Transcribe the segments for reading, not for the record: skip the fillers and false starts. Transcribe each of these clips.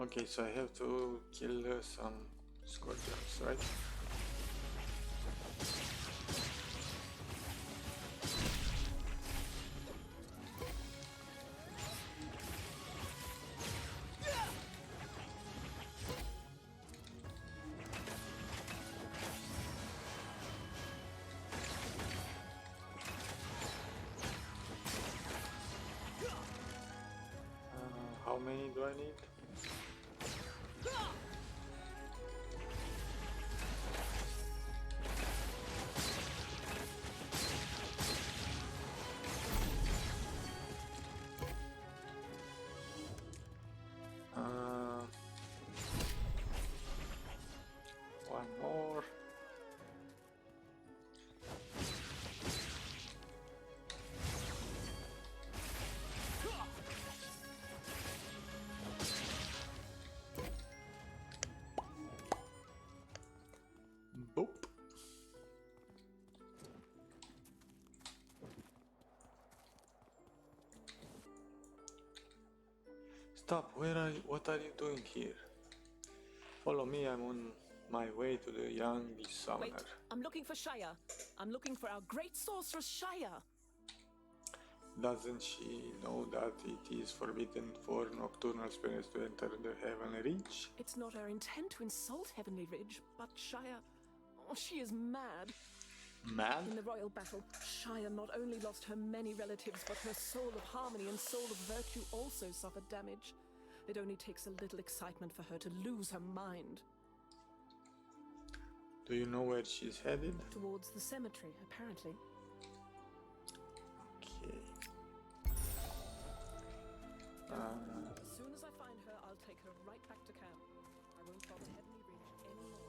Okay, so I have to kill some scorpions, right? How many do I need? Uh, One more. Boop. Stop, what are you doing here? Follow me, I'm on my way to the young beast summoner. Wait, I'm looking for Shaya. I'm looking for our great sorceress Shaya. Doesn't she know that it is forbidden for nocturnal spirits to enter the Heavenly Reach? It's not our intent to insult Heavenly Ridge, but Shaya... Oh, she is mad. Mad? In the royal battle, Shaya not only lost her many relatives, but her soul of harmony and soul of virtue also suffered damage. It only takes a little excitement for her to lose her mind. Do you know where she's headed? Towards the cemetery, apparently. Okay. As soon as I find her, I'll take her right back to camp. I won't bother Heavenly Ridge anymore.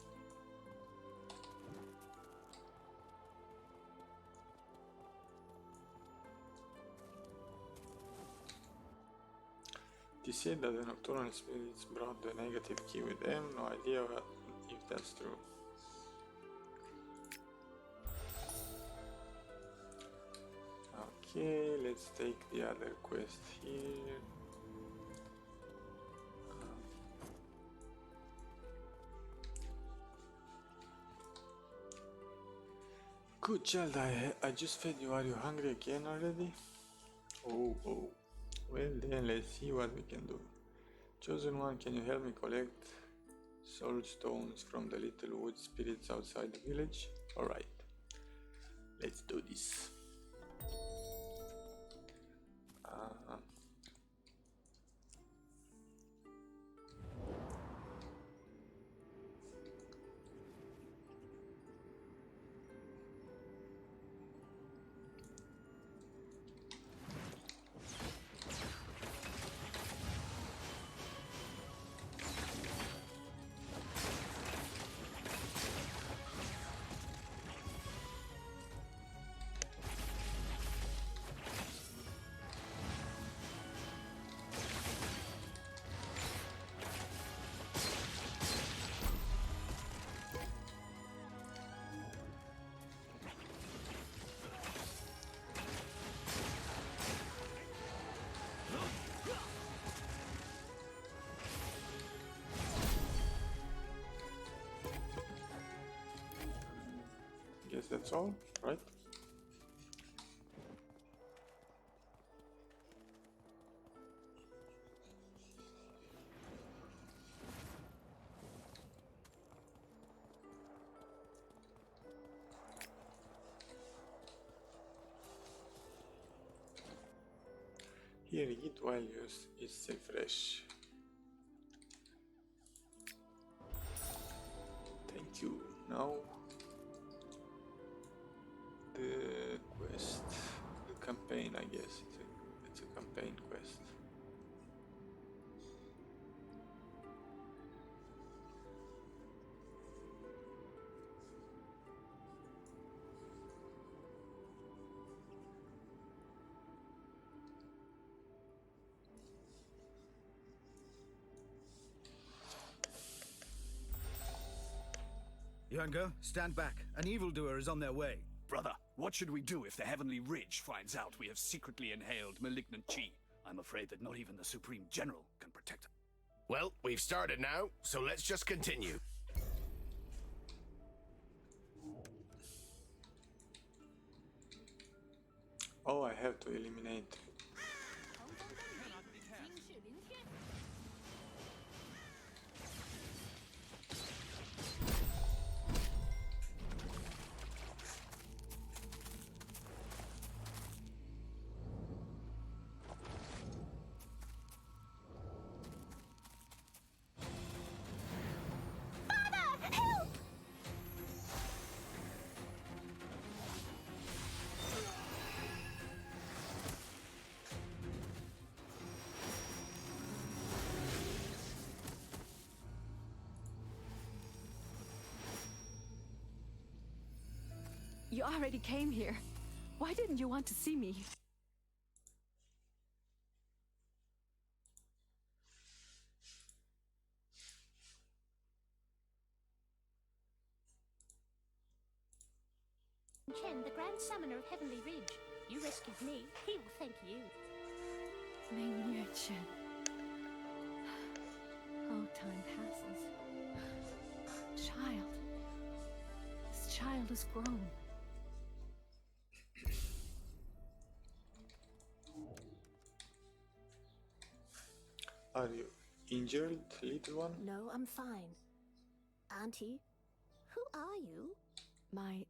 They said that the nocturnal spirits brought the negative key with them. No idea if that's true. Okay, let's take the other quest here. Good child, I just fed you. Are you hungry again already? Oh. Well then, let's see what we can do. Chosen one, can you help me collect soul stones from the little wood spirits outside the village? Alright, let's do this. Guess that's all, right? Here, eat while it's still fresh. Thank you. Now, the quest, the campaign, I guess. It's a campaign quest. Young girl, stand back. An evildoer is on their way. Brother, what should we do if the Heavenly Ridge finds out we have secretly inhaled malignant chi? I'm afraid that not even the Supreme General can protect us. Well, we've started now, so let's just continue. Oh, I have to eliminate. You already came here. Why didn't you want to see me? Chen, the Grand Summoner of Heavenly Ridge. You rescued me. He will thank you. Ming Chen. Oh, time passes. Child. This child is grown. Are you injured, little one? No, I'm fine. Auntie, who are you? My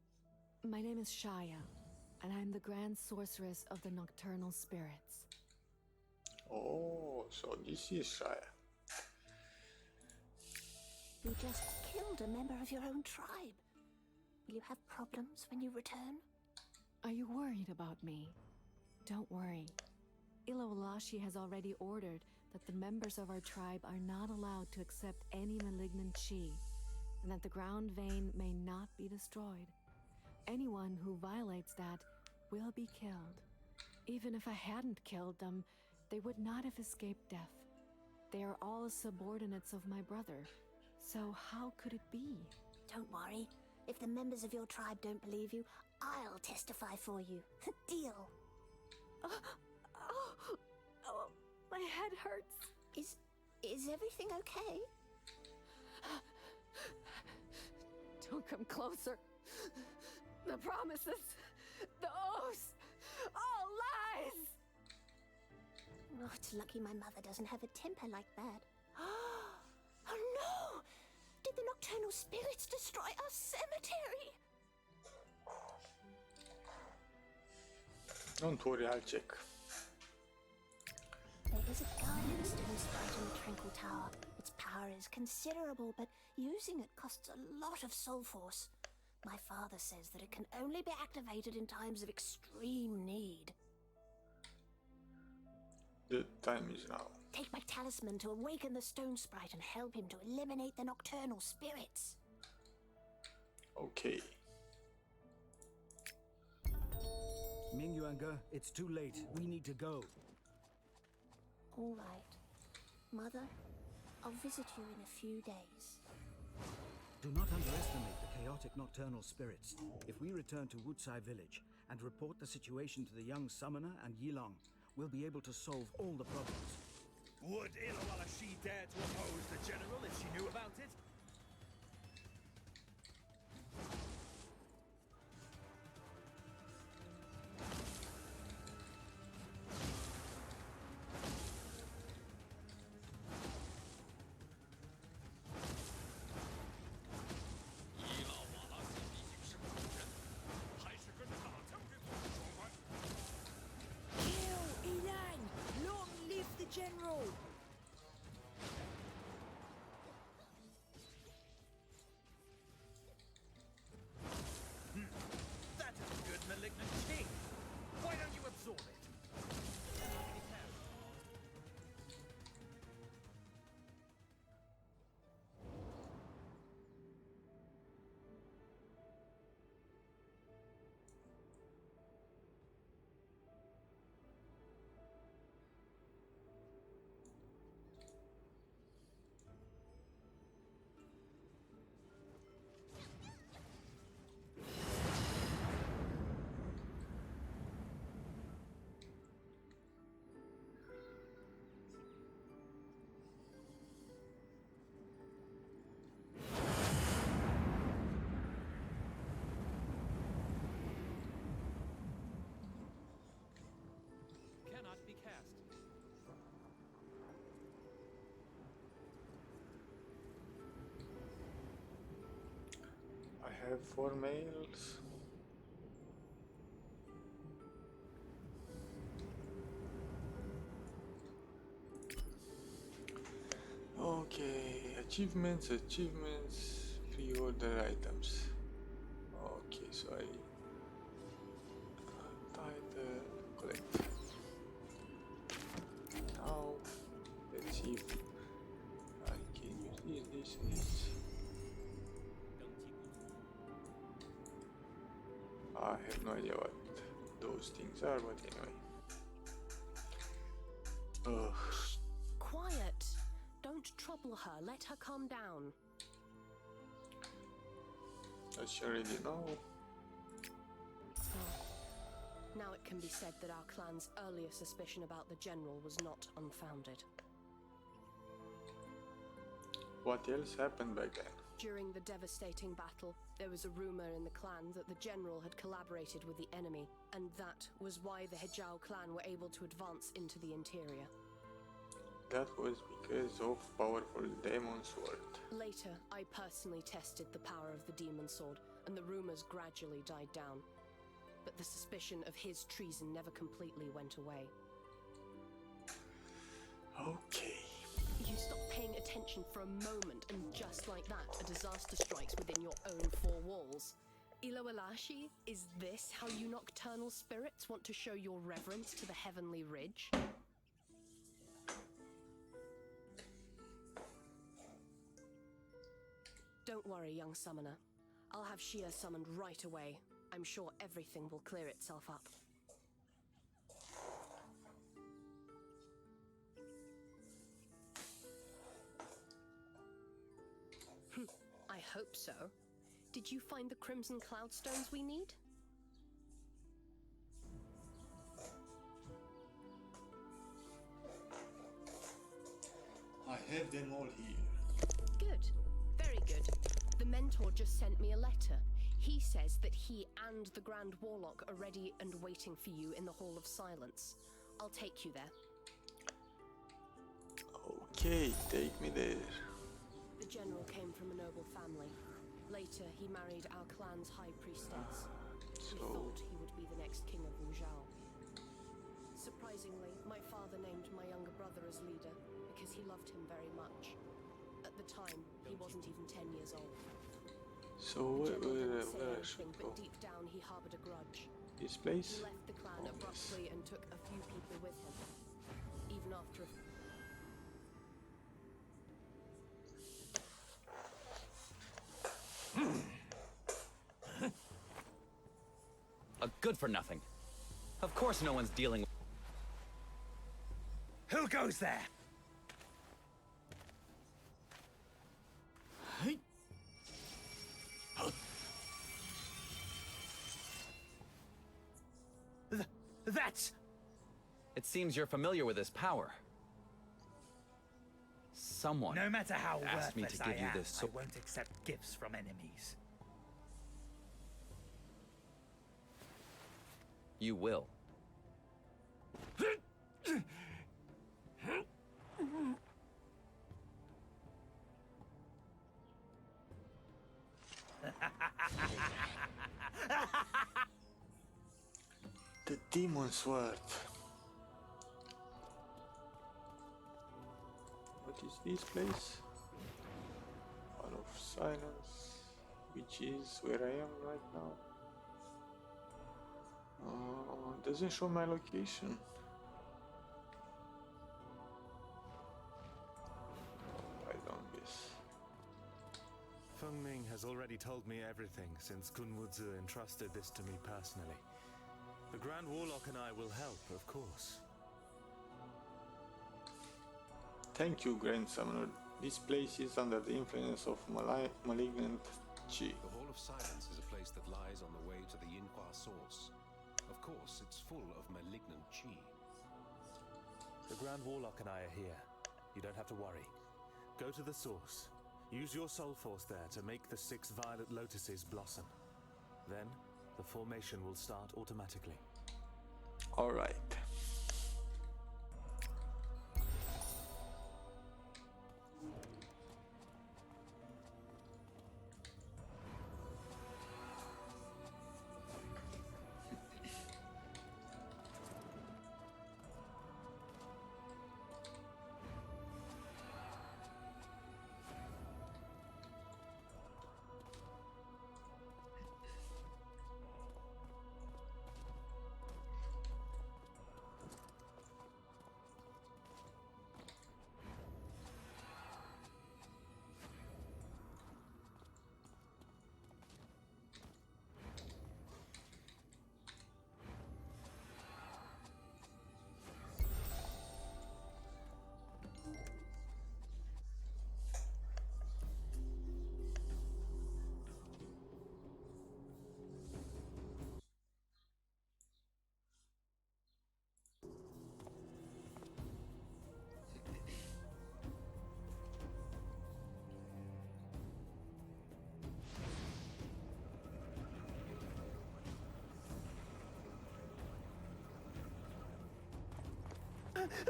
name is Shaya, and I'm the Grand Sorceress of the Nocturnal Spirits. Oh, so this is Shaya. You just killed a member of your own tribe. Will you have problems when you return? Are you worried about me? Don't worry. Ilawalashi has already ordered that the members of our tribe are not allowed to accept any malignant chi, and that the ground vein may not be destroyed. Anyone who violates that will be killed. Even if I hadn't killed them, they would not have escaped death. They are all subordinates of my brother. So how could it be? Don't worry. If the members of your tribe don't believe you, I'll testify for you. Deal. Oh, my head hurts. Is everything okay? Don't come closer. The promises, the oaths, all lies. Oh, it's lucky my mother doesn't have a temper like that. Oh no! Did the Nocturnal Spirits destroy our cemetery? Don't worry, I'll check. There is a guardian stone sprite in the Tranquil Tower. Its power is considerable, but using it costs a lot of soul force. My father says that it can only be activated in times of extreme need. The time is now. Take my talisman to awaken the stone sprite and help him to eliminate the Nocturnal Spirits. Okay. Ming Yuanga, it's too late. We need to go. All right. Mother, I'll visit you in a few days. Do not underestimate the chaotic nocturnal spirits. If we return to Wutsai village and report the situation to the young summoner and Yilong, we'll be able to solve all the problems. Would Ilawalashi dare to oppose the general if she knew about it? General! That is a good malignant king. Why don't you absorb it? have 4 males. Okay, achievements, pre-order items. Okay, so I title, collect. Now, let's see if I can use this, and this. I have no idea what those things are, but anyway. Ugh. Quiet. Don't trouble her. Let her calm down. Does she already know? Now it can be said that our clan's earlier suspicion about the general was not unfounded. What else happened back then? During the devastating battle, there was a rumor in the clan that the general had collaborated with the enemy, and that was why the Hejao clan were able to advance into the interior. That was because of powerful demon sword. Later, I personally tested the power of the demon sword, and the rumors gradually died down. But the suspicion of his treason never completely went away. Okay. You stop paying attention for a moment, and just like that, a disaster strikes within your own 4 walls. Ilowalashi, is this how you nocturnal spirits want to show your reverence to the heavenly ridge? Don't worry, young summoner. I'll have Shia summoned right away. I'm sure everything will clear itself up. I hope so. Did you find the Crimson Cloudstones we need? I have them all here. Good. Very good. The Mentor just sent me a letter. He says that he and the Grand Warlock are ready and waiting for you in the Hall of Silence. I'll take you there. Okay, take me there. The general came from a noble family. Later, he married our clan's high priestess. We thought he would be the next king of Wuzhou. Surprisingly, my father named my younger brother as leader because he loved him very much. At the time, he wasn't even 10 years old. So The general didn't say where I anything, should go? but deep down he harbored a grudge. This place? He left the clan Oh, yes. abruptly and took a few people with him. Even after A good for nothing. Of course no one's dealing with... Who goes there? That's... It seems you're familiar with his power. Someone No matter how asked me worthless to give I you am, this I won't accept gifts from enemies. You will. The demon sword. What is this place? Hall of Silence, which is where I am right now. Doesn't show my location. I don't guess. Feng Ming has already told me everything since Kun Wuzi entrusted this to me personally. The Grand Warlock and I will help, of course. Thank you, Grand Summoner. This place is under the influence of malignant Qi. The Hall of Silence is a place that lies on the way to the Yinhua source. Of course, it's full of malignant Qi. The Grand Warlock and I are here. You don't have to worry. Go to the source. Use your soul force there to make the 6 violet lotuses blossom. Then, the formation will start automatically. Alright.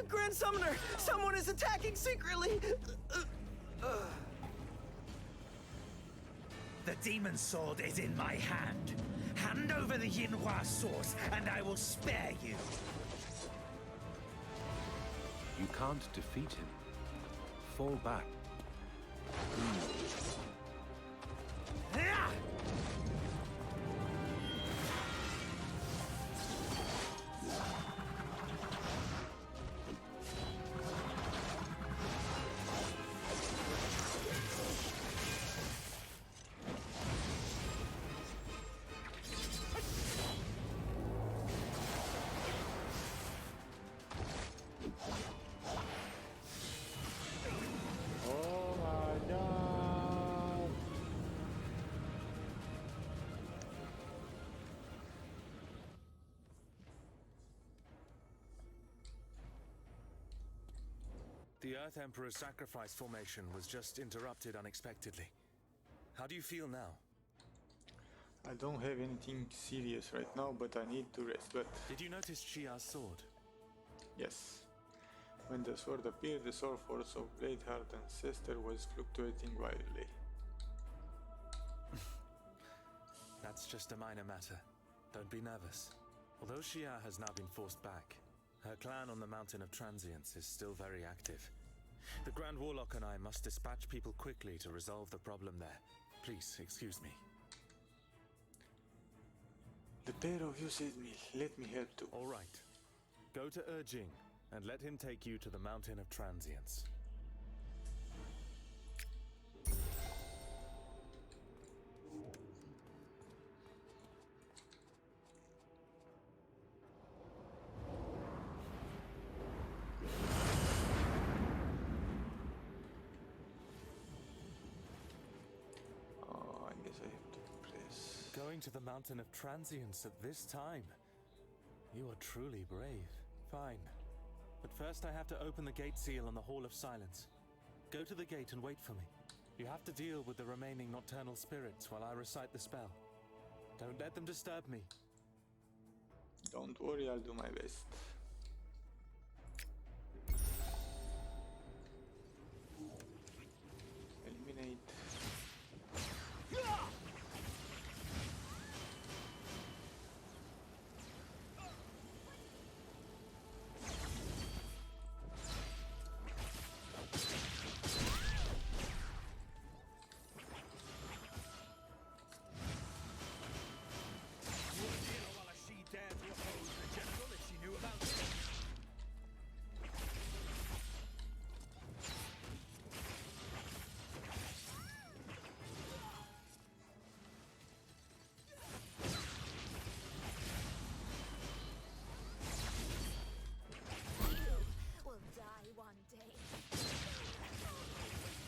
Grand Summoner! Someone is attacking secretly! The demon sword is in my hand. Hand over the Yinhua source, and I will spare you. You can't defeat him. Fall back. Ah! Oh my god! The Earth Emperor's sacrifice formation was just interrupted unexpectedly. How do you feel now? I don't have anything serious right now, but I need to rest. But Did you notice Shia's sword? yes, when the sword appeared, the soul force of Bladeheart Ancestor was fluctuating wildly. That's just a minor matter. Don't be nervous. Although Shia has now been forced back, her clan on the Mountain of Transience is still very active. The Grand Warlock and I must dispatch people quickly to resolve the problem there. Please, excuse me. The pair of you saved me. Let me help too. All right. Go to Jing and let him take you to the Mountain of Transience. Oh, I guess I have to press. Going to the Mountain of Transience at this time? You are truly brave. Fine. But first I have to open the gate seal on the Hall of Silence. Go to the gate and wait for me. You have to deal with the remaining nocturnal spirits while I recite the spell. Don't let them disturb me. Don't worry, I'll do my best. Eliminate. Would Ilawalashi dare to oppose the general if she knew about it? Will die one day.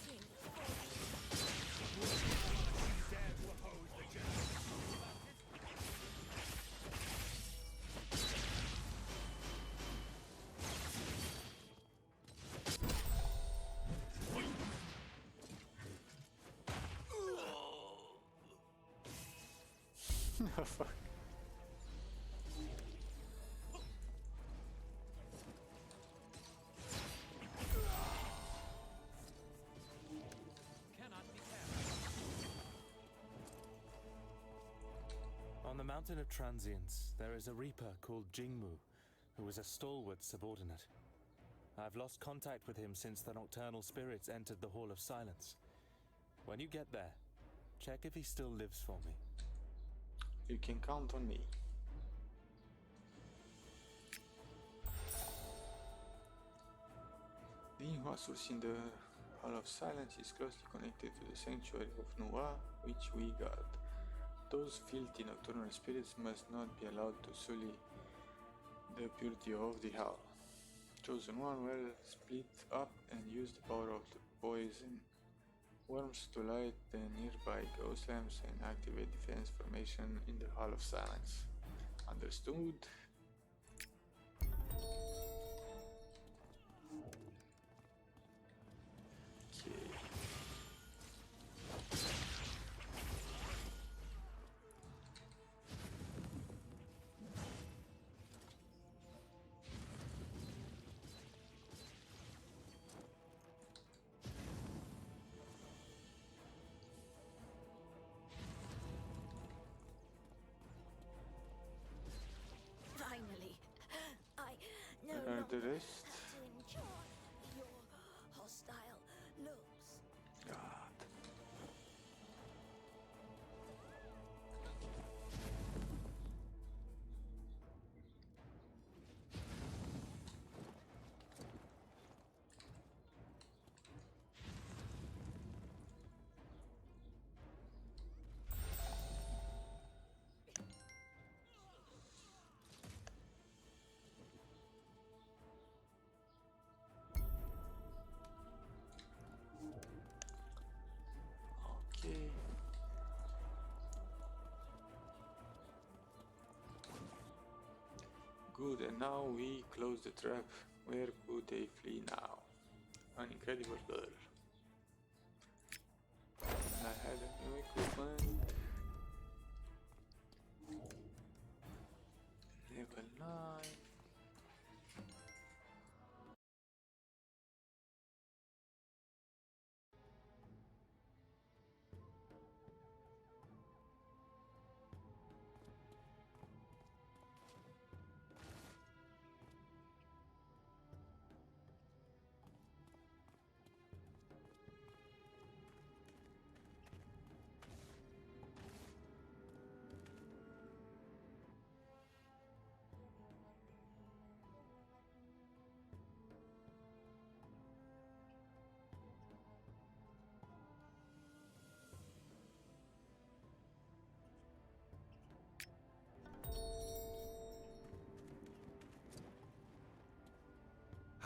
She dare to oppose the general. Fuck. On the Mountain of Transience, there is a Reaper called Jingmu, who is a stalwart subordinate. I've lost contact with him since the nocturnal spirits entered the Hall of Silence. When you get there, check if he still lives for me. You can count on me. The Yinhua source in the Hall of Silence is closely connected to the Sanctuary of Nuwa, which we guard. Those filthy nocturnal spirits must not be allowed to sully the purity of the Hall. Chosen One will split up and use the power of the poison worms to light the nearby ghost lamps and activate defense formation in the Hall of Silence. Understood? Okay. the rest. To enjoy your hostile looks. God. Okay. Good, and now we close the trap. Where could they flee now? An incredible girl. I had a new equipment. Level 9.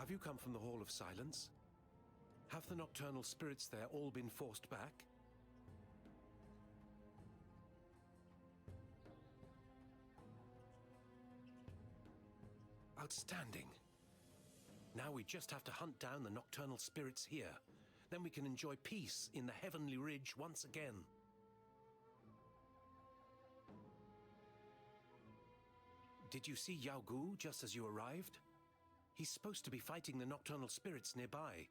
Have you come from the Hall of Silence? Have the nocturnal spirits there all been forced back? Outstanding. Now we just have to hunt down the nocturnal spirits here. Then we can enjoy peace in the Heavenly Ridge once again. Did you see Yao Gu just as you arrived? He's supposed to be fighting the nocturnal spirits nearby.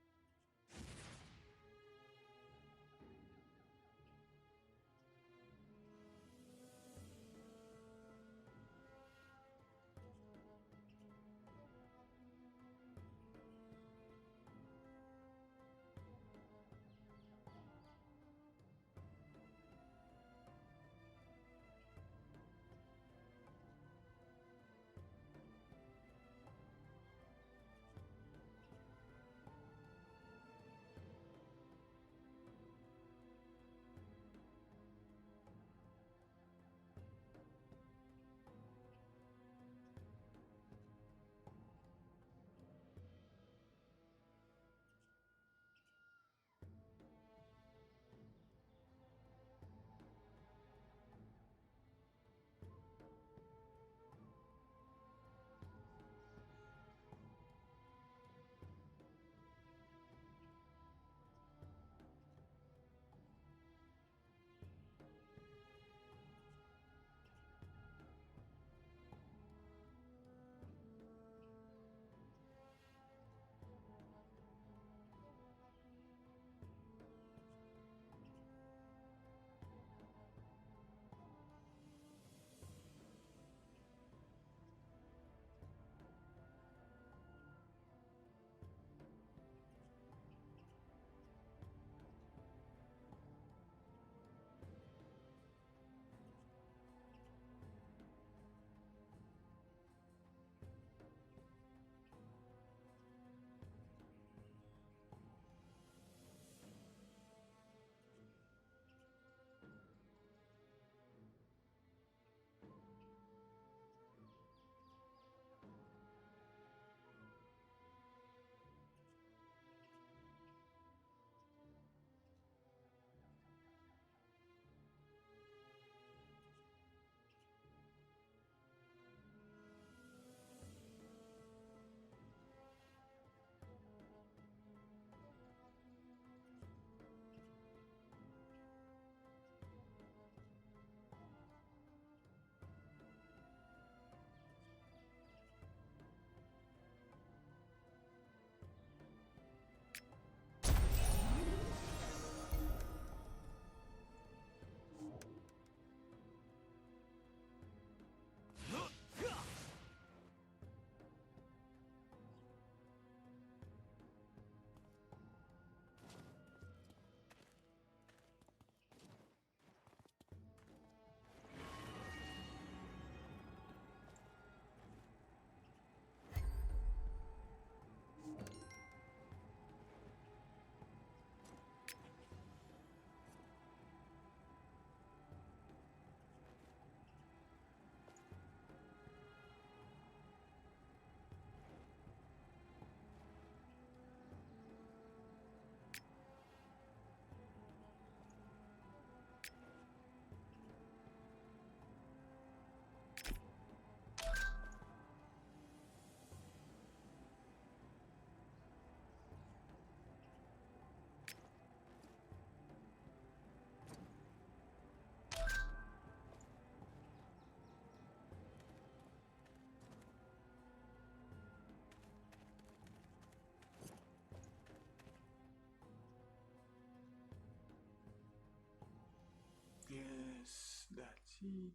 seat.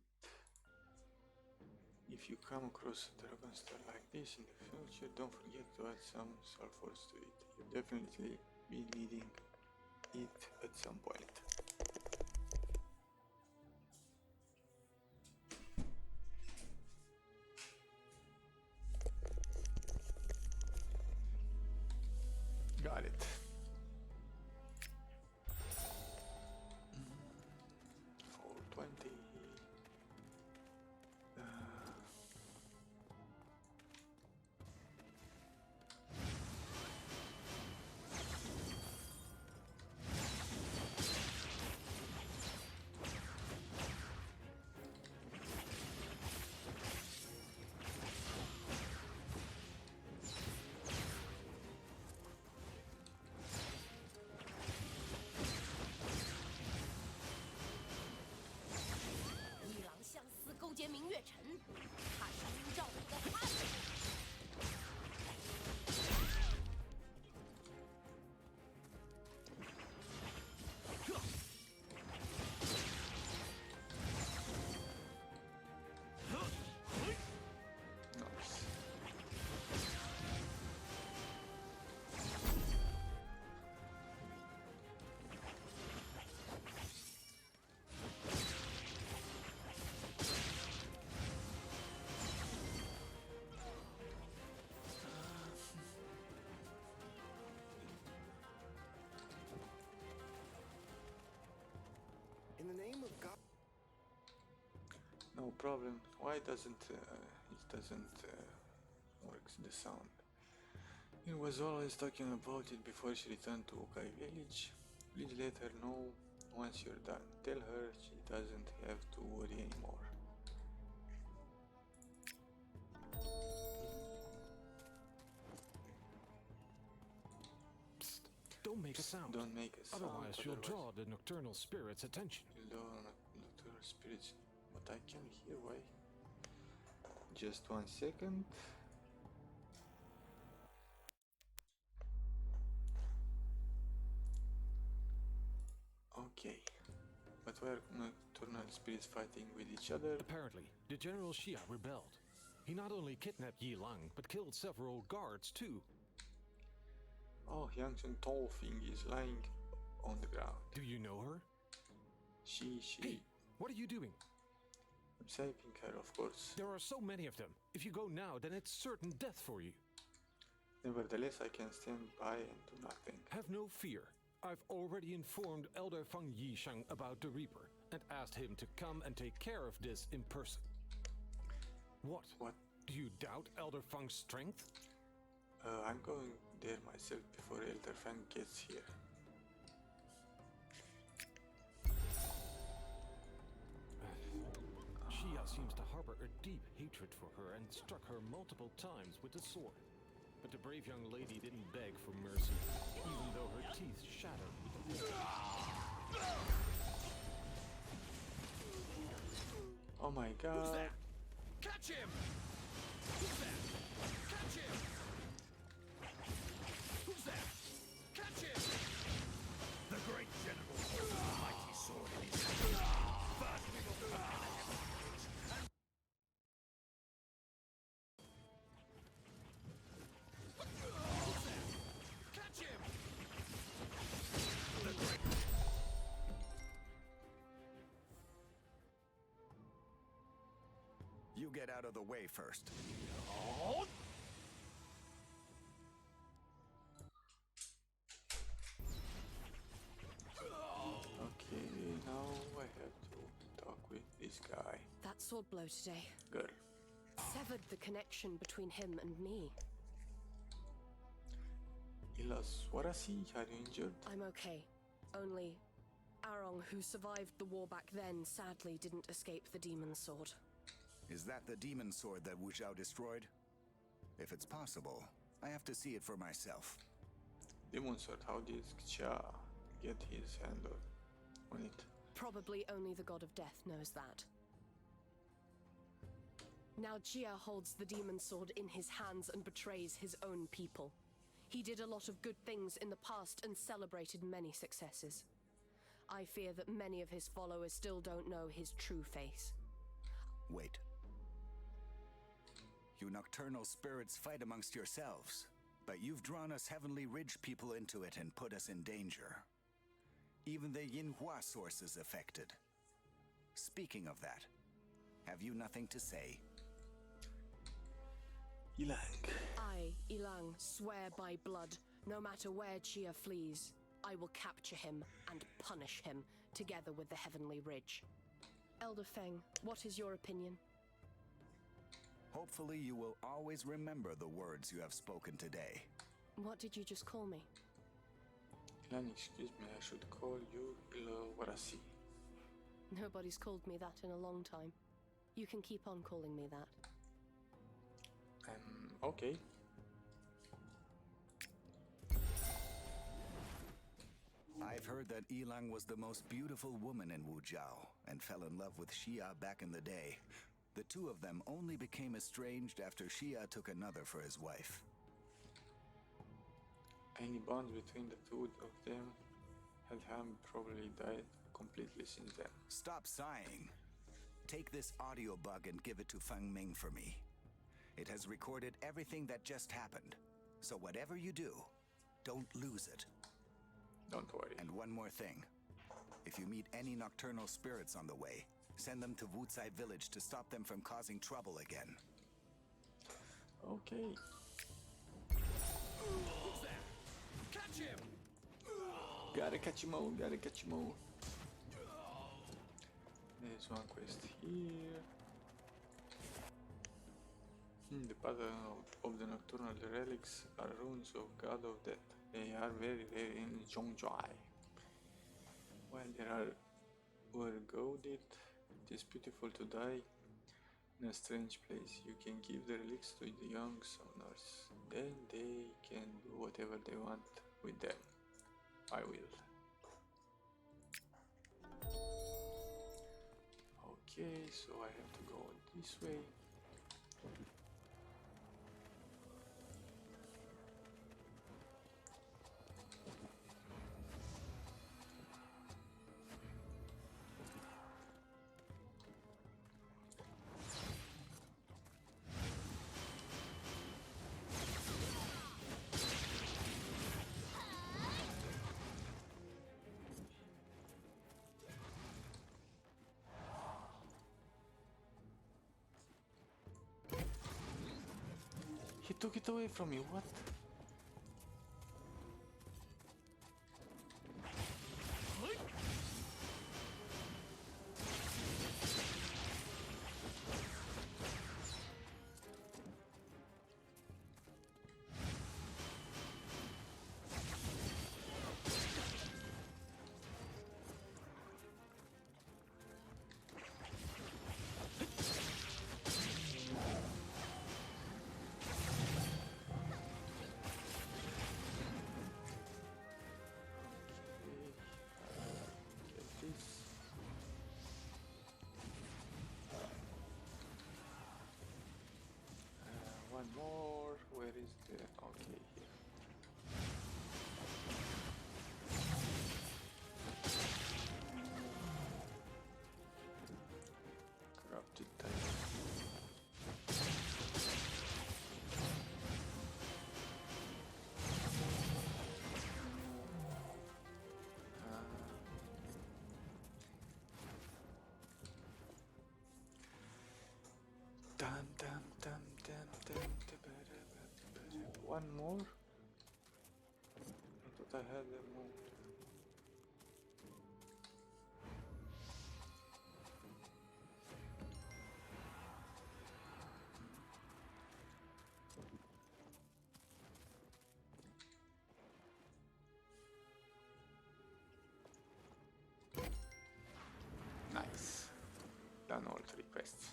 If you come across a dragon star like this in the future, don't forget to add some sulfurs to it. You'll definitely be needing it at some point. Got it. 420. In the name of God. No problem. Why doesn't work the sound? He was always talking about it before she returned to Ukai village. Please let her know once you're done. Tell her she doesn't have to worry anymore. Psst, don't make a sound. Don't make a sound. Otherwise, you'll draw the nocturnal spirit's attention. Nocturnal spirits. But I can hear why. Just 1 second. Okay. But why are nocturnal spirits fighting with each other? Apparently, the General Xia rebelled. He not only kidnapped Yi Lang, but killed several guards too. Oh, Yang tall thing is lying on the ground. Do you know her? She. Hey, what are you doing? I'm saving her, of course. There are so many of them. If you go now, then it's certain death for you. Nevertheless, I can stand by and do nothing. Have no fear. I've already informed Elder Feng Yisheng about the Reaper and asked him to come and take care of this in person. What? Do you doubt Elder Feng's strength? I'm going there myself before Elder Feng gets here. Xia seems to harbor a deep hatred for her and struck her multiple times with the sword. But the brave young lady didn't beg for mercy, even though her teeth shattered with the blow. Oh my god. Who's that? Catch him! Who's that? Catch him! Who's that? Catch him! The great general holds a mighty sword in his hand. First we will conquer the heavenly bridge, and catch him! the great... You get out of the way first. Okay, now I have to talk with this guy. That sword blow today Girl. severed the connection between him and me. Ilas, what I see? Are you injured? I'm okay. Only Arong, who survived the war back then, sadly didn't escape the demon sword. Is that the demon sword that Wu Zhao destroyed? If it's possible, I have to see it for myself. Demon sword, how did Xia get his hand on it? Probably only the god of death knows that. Now Jia holds the demon sword in his hands and betrays his own people. He did a lot of good things in the past and celebrated many successes. I fear that many of his followers still don't know his true face. Wait. You nocturnal spirits fight amongst yourselves, but you've drawn us Heavenly Ridge people into it and put us in danger. Even the Yinhua source is affected. Speaking of that, have you nothing to say? Ilang. I, Ilang, swear by blood, no matter where Chia flees, I will capture him and punish him, together with the Heavenly Ridge. Elder Feng, what is your opinion? Hopefully you will always remember the words you have spoken today. What did you just call me? Ilan, excuse me, I should call you Ilowarasi. Nobody's called me that in a long time. You can keep on calling me that. Okay. I've heard that Ilang was the most beautiful woman in Wujiao and fell in love with Xia back in the day. The two of them only became estranged after Xia took another for his wife. Any bonds between the two of them had probably died completely since then. Stop sighing. Take this audio bug and give it to Feng Ming for me. It has recorded everything that just happened. So whatever you do, don't lose it. Don't worry. And one more thing. If you meet any nocturnal spirits on the way, send them to Wucai Village to stop them from causing trouble again. Okay. Who's there? Catch him! Gotta catch him all, gotta catch him all. There's one quest here. The pattern of the nocturnal relics are runes of God of Death. They are very rare in Zhongzhai. While were goaded, it is beautiful to die in a strange place. You can give the relics to the young summoners. Then they can do whatever they want with them. I will. Okay, so I have to go this way. He took it away from me, what? One more. Where is the... Okay, here. Corrupted Titan. Dum dum dum dum dum. One more? I thought I had them all. Nice. Done all 3 quests.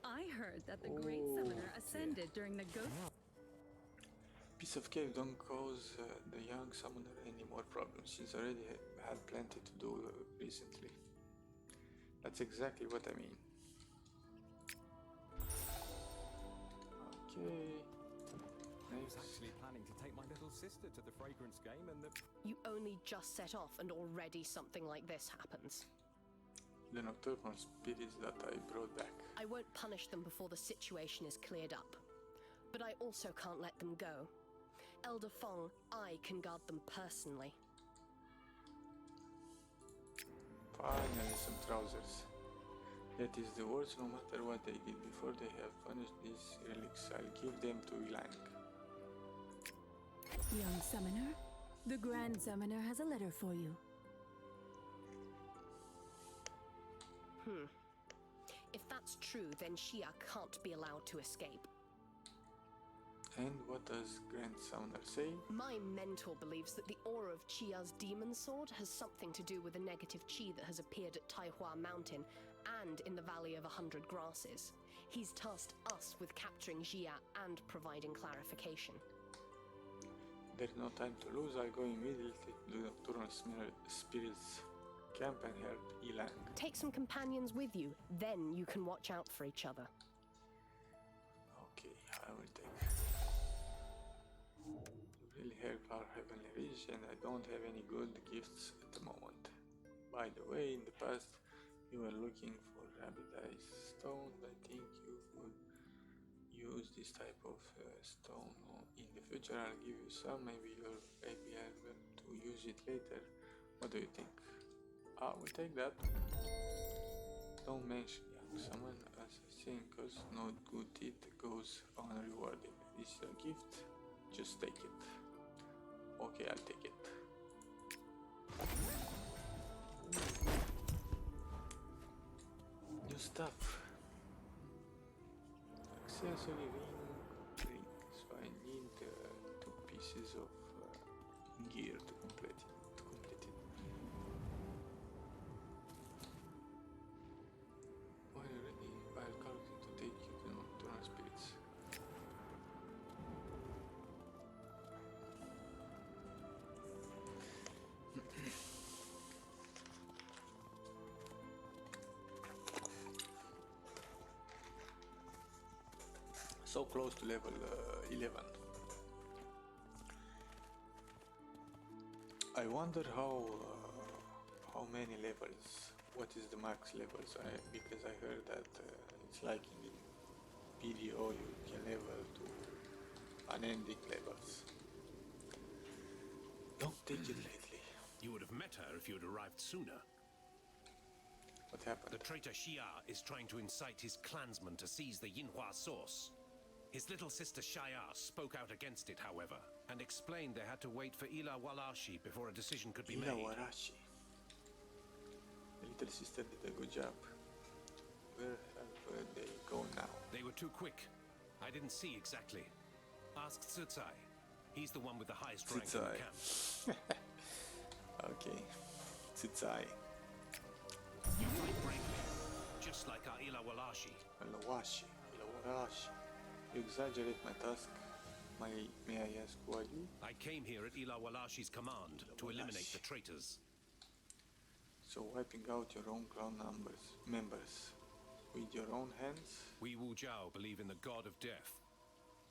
I heard that the Great Summoner ascended during the Ghost... Beasts of Cave don't cause the young summoner any more problems. She's already had plenty to do recently. That's exactly what I mean. Okay. I was actually planning to take my little sister to the fragrance game and the... You only just set off and already something like this happens. The nocturnal spirits that I brought back. I won't punish them before the situation is cleared up. But I also can't let them go. Elder Fong, I can guard them personally. Finally, some trousers. That is the worst, no matter what they did before. They have punished these relics. I'll give them to Ilang. Young summoner, the Grand Summoner has a letter for you. If that's true, then Xia can't be allowed to escape. And what does Grand Summoner say? My mentor believes that the aura of Qia's demon sword has something to do with a negative qi that has appeared at Taihua Mountain and in the Valley of 100 Grasses. He's tasked us with capturing Xia and providing clarification. There's no time to lose. I'll go immediately to the Nocturnal Spirits camp and help Ilang. Take some companions with you, then you can watch out for each other. Okay, I will take. You really help our heavenly reach, and I don't have any good gifts at the moment. By the way, in the past, you were looking for rabbit eyes stones. I think you would use this type of stone. In the future, I'll give you some. Maybe you'll be able to use it later. What do you think? I will take that. Don't mention young summon as a thing, cause no good deed goes unrewarded. This is a gift. Just take it. Okay, I'll take it. New stuff. Accessory ring. So I need 2 pieces of gear to complete it. While ready, I'll calculate to take you to Nocturnal Spirits. So close to level 11. I wonder how many levels. What is the max levels? Because I heard that it's like in PDO you can level to unending levels. Don't take it lately. You would have met her if you had arrived sooner. What happened? The traitor Xia is trying to incite his clansmen to seize the Yinhua source. His little sister Shaya spoke out against it, however, and explained they had to wait for Ila Walashi before a decision could be made. Ila Walashi. The little sister did a good job. Where have they gone now? They were too quick. I didn't see exactly. Ask Tsutsai. He's the one with the highest rank in the camp. Okay. Tsutsai. You fight bravely, just like our Ila Walashi. Ila Walashi. You exaggerate my task. May I ask who are you? I came here at Ila Walashi's command to eliminate the traitors. So wiping out your own clan members with your own hands? We Wu Jiao believe in the god of death.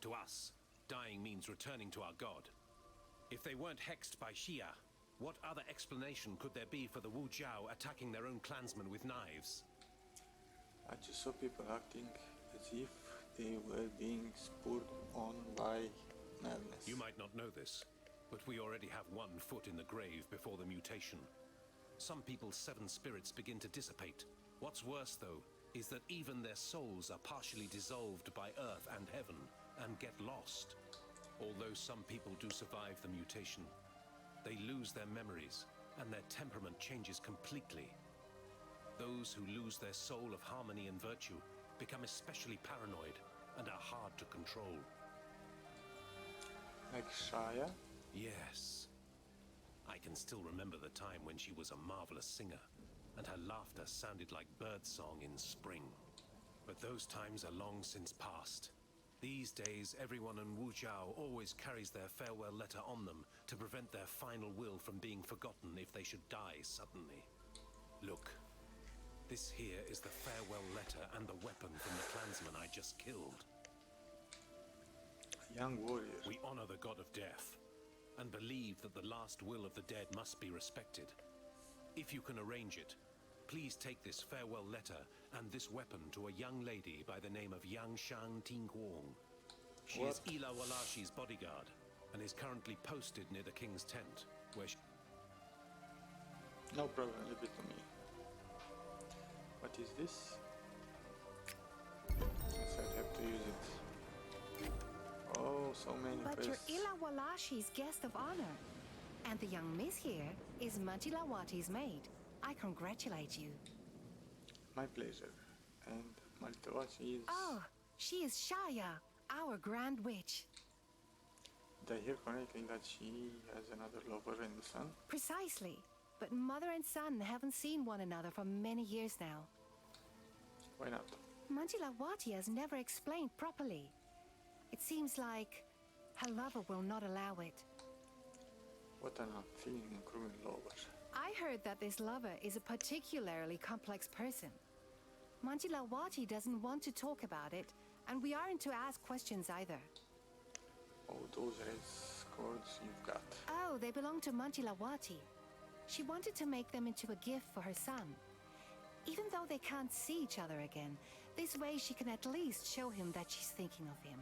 To us, dying means returning to our god. If they weren't hexed by Xia, what other explanation could there be for the Wu Jiao attacking their own clansmen with knives? I just saw people acting as if they were being spurred on by madness. You might not know this, but we already have 1 foot in the grave before the mutation. Some people's 7 spirits begin to dissipate. What's worse, though, is that even their souls are partially dissolved by earth and heaven and get lost. Although some people do survive the mutation, they lose their memories and their temperament changes completely. Those who lose their soul of harmony and virtue become especially paranoid and are hard to control. Like Shaya? Yes. I can still remember the time when she was a marvelous singer, and her laughter sounded like birdsong in spring. But those times are long since past. These days, everyone in Wujiao always carries their farewell letter on them to prevent their final will from being forgotten if they should die suddenly. Look, this here is the farewell letter and the weapon from the clansman I just killed. Young warrior. We honor the god of death and believe that the last will of the dead must be respected. If you can arrange it, please take this farewell letter and this weapon to a young lady by the name of Yang Shang Tingguang. She is Ila Walashi's bodyguard and is currently posted near the king's tent, where she... No problem, leave it to me. What is this? Yes, I have to use it. Oh, so many But quests. you're Ila Walashi's guest of honor. And the young miss here is Mantilawati's maid. I congratulate you. My pleasure. And Mantilawachi is... Oh, she is Shaya, our Grand Witch. Did I hear correctly that she has another lover in the sun? Precisely. But mother and son haven't seen one another for many years now. Why not? Mantilawati has never explained properly. It seems like her lover will not allow it. What an unfeeling and cruel lover. I heard that this lover is a particularly complex person. Mantilawati doesn't want to talk about it, and we aren't to ask questions either. Oh, those red cords you've got. Oh, they belong to Mantilawati. She wanted to make them into a gift for her son. Even though they can't see each other again, this way she can at least show him that she's thinking of him.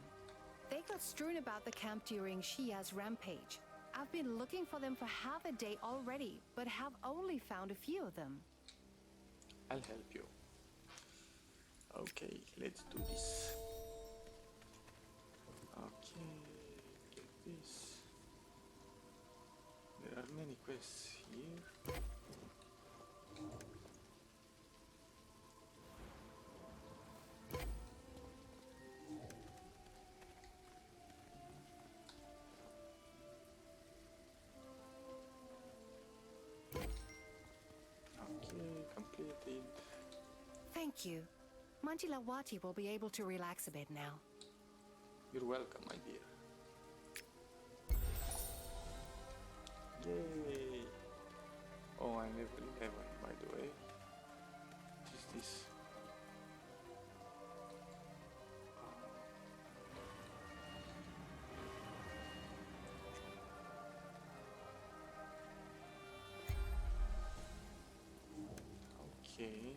They got strewn about the camp during Shia's rampage. I've been looking for them for half a day already, but have only found a few of them. I'll help you. Okay, let's do this. Okay, get this. There are many quests here. Okay, completed. Thank you. Mantilawati will be able to relax a bit now. You're welcome, my dear. Yay! Oh, I'm level 11, by the way. What is this? Okay.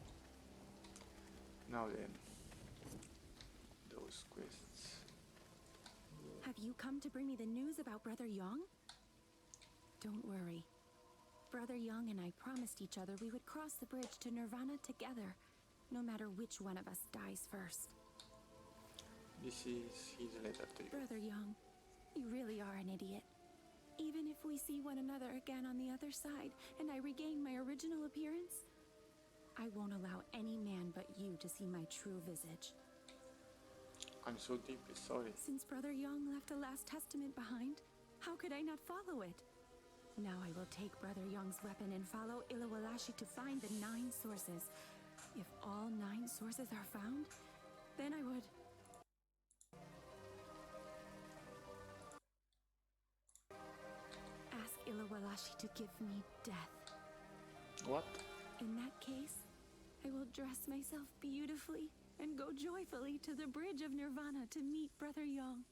Now then, those quests. Have you come to bring me the news about Brother Yong? Don't worry. Brother Yong and I promised each other we would cross the bridge to Nirvana together, no matter which one of us dies first. This is his letter to you. Brother Yong, you really are an idiot. Even if we see one another again on the other side, and I regain my original appearance, I won't allow any man but you to see my true visage. I'm so deeply sorry. Since Brother Yong left a last testament behind, how could I not follow it? Now I will take Brother Yong's weapon and follow Ilawalashi to find the 9 sources. If all 9 sources are found, then I would... ask Ilawalashi to give me death. What? In that case, I will dress myself beautifully and go joyfully to the bridge of Nirvana to meet Brother Yong.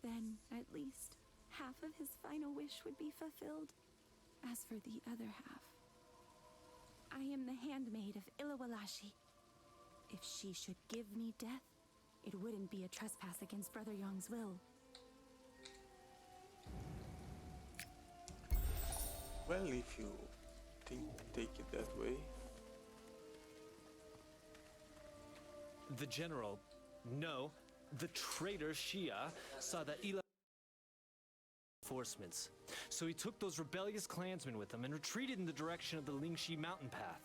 Then, at least, half of his final wish would be fulfilled. As for the other half, I am the handmaid of Ilawalashi. If she should give me death, it wouldn't be a trespass against Brother Yong's will. Well, if you take it that way. The general, no, the traitor Shia saw that Ila reinforcements. So he took those rebellious clansmen with him and retreated in the direction of the Lingxi mountain path.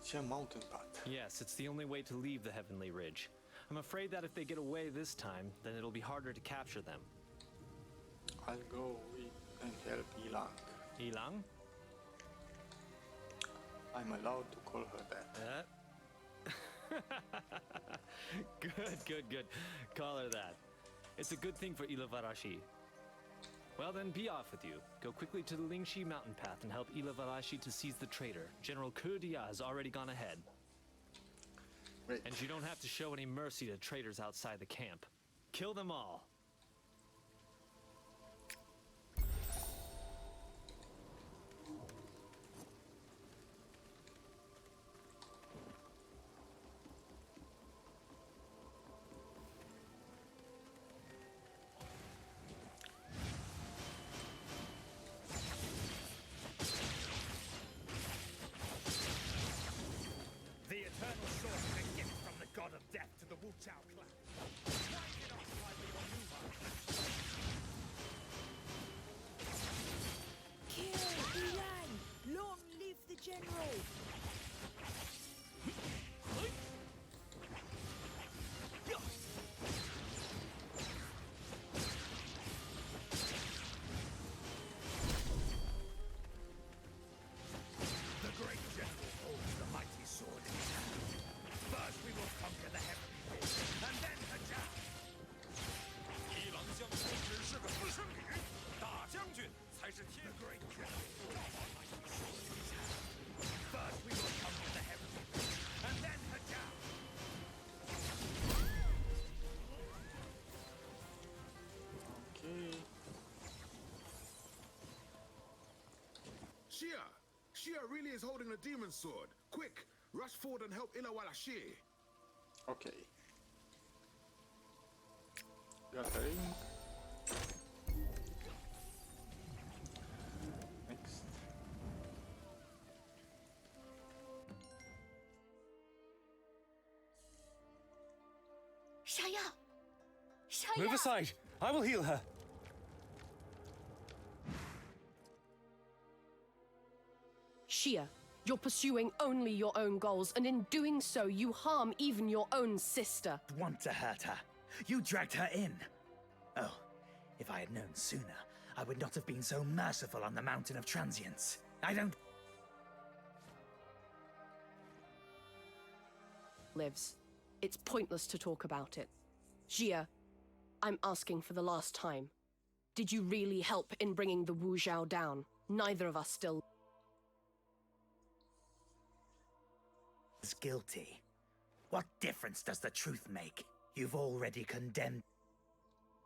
Lingshan Mountain Path. Yes, it's the only way to leave the Heavenly Ridge. I'm afraid that if they get away this time, then it'll be harder to capture them. I'll go and help Ilang. Ilang? I'm allowed to call her that. Good. Call her that. It's a good thing for Ilavarashi. Well then, be off with you. Go quickly to the Lingxi mountain path and help Ilavarashi to seize the traitor. General Kurdia has already gone ahead. Great. And you don't have to show any mercy to traitors outside the camp. Kill them all. The eternal sword is a gift from the god of death to the Wu Chao clan. Why did I try to Kill Ilan! Long live the general! The great general holds the mighty sword in his hand. First we will conquer the heavenly ridge, and then Hajjah! 一郎将军只是个私生女，大将军才是天。 The great general holds the mighty sword in his hand. First we will conquer the heavenly ridge, and then Hajjah! Okay. Shia! Shia really is holding a demon sword. Quick, rush forward and help Ilawalashi. Okay. Got the ring. Next. Shaya! Shaya! Move aside. I will heal her. Shia, you're pursuing only your own goals, and in doing so, you harm even your own sister. Want to hurt her. You dragged her in. Oh, if I had known sooner, I would not have been so merciful on the Mountain of Transience. I don't... Lives. It's pointless to talk about it. Jia, I'm asking for the last time. Did you really help in bringing the Wu Zhao down? Neither of us still... is guilty. What difference does the truth make? You've already condemned...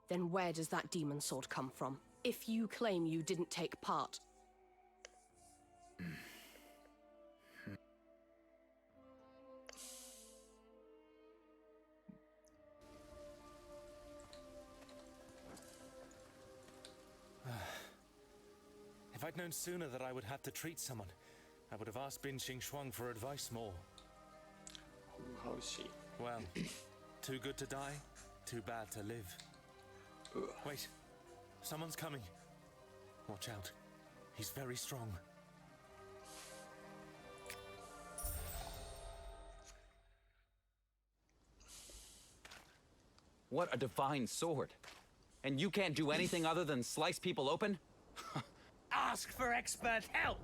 Then where does that demon sword come from? If you claim you didn't take part... If I'd known sooner that I would have to treat someone, I would have asked Bin Xing for advice more. How is she? Well, too good to die, too bad to live. Wait, someone's coming. Watch out. He's very strong. What a divine sword. And you can't do anything other than slice people open? Ask for expert help!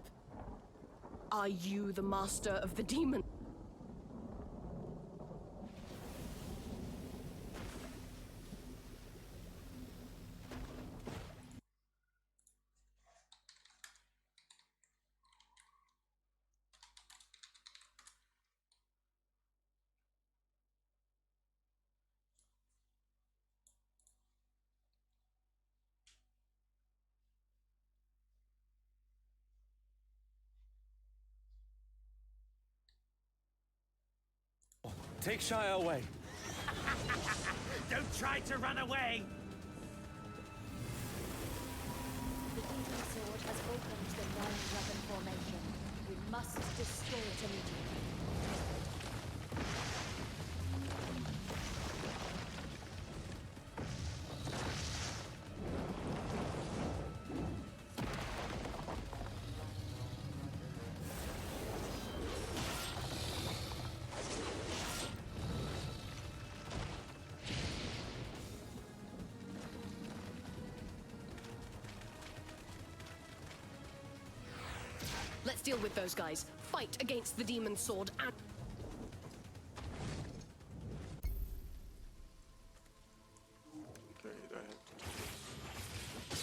Are you the master of the demon? Take Shia away. Don't try to run away! The demon sword has opened the nine-weapon formation. We must destroy it immediately. Let's deal with those guys. Fight against the demon sword and... Okay, do I have to do this?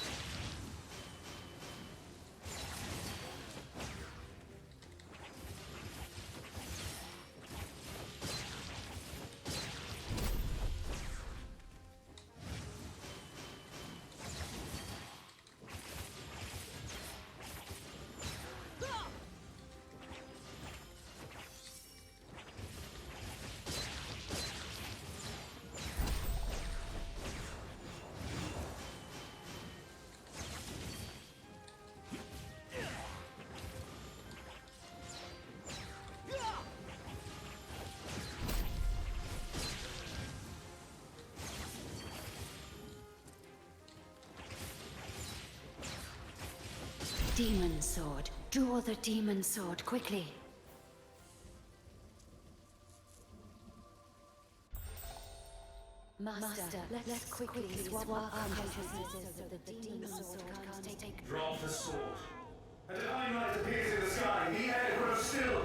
Demon sword. Draw the demon sword quickly. Master, let's quickly swap our consciousnesses so that the demon sword can't take... Drop the sword. A divine light appears in the sky. The air grows still.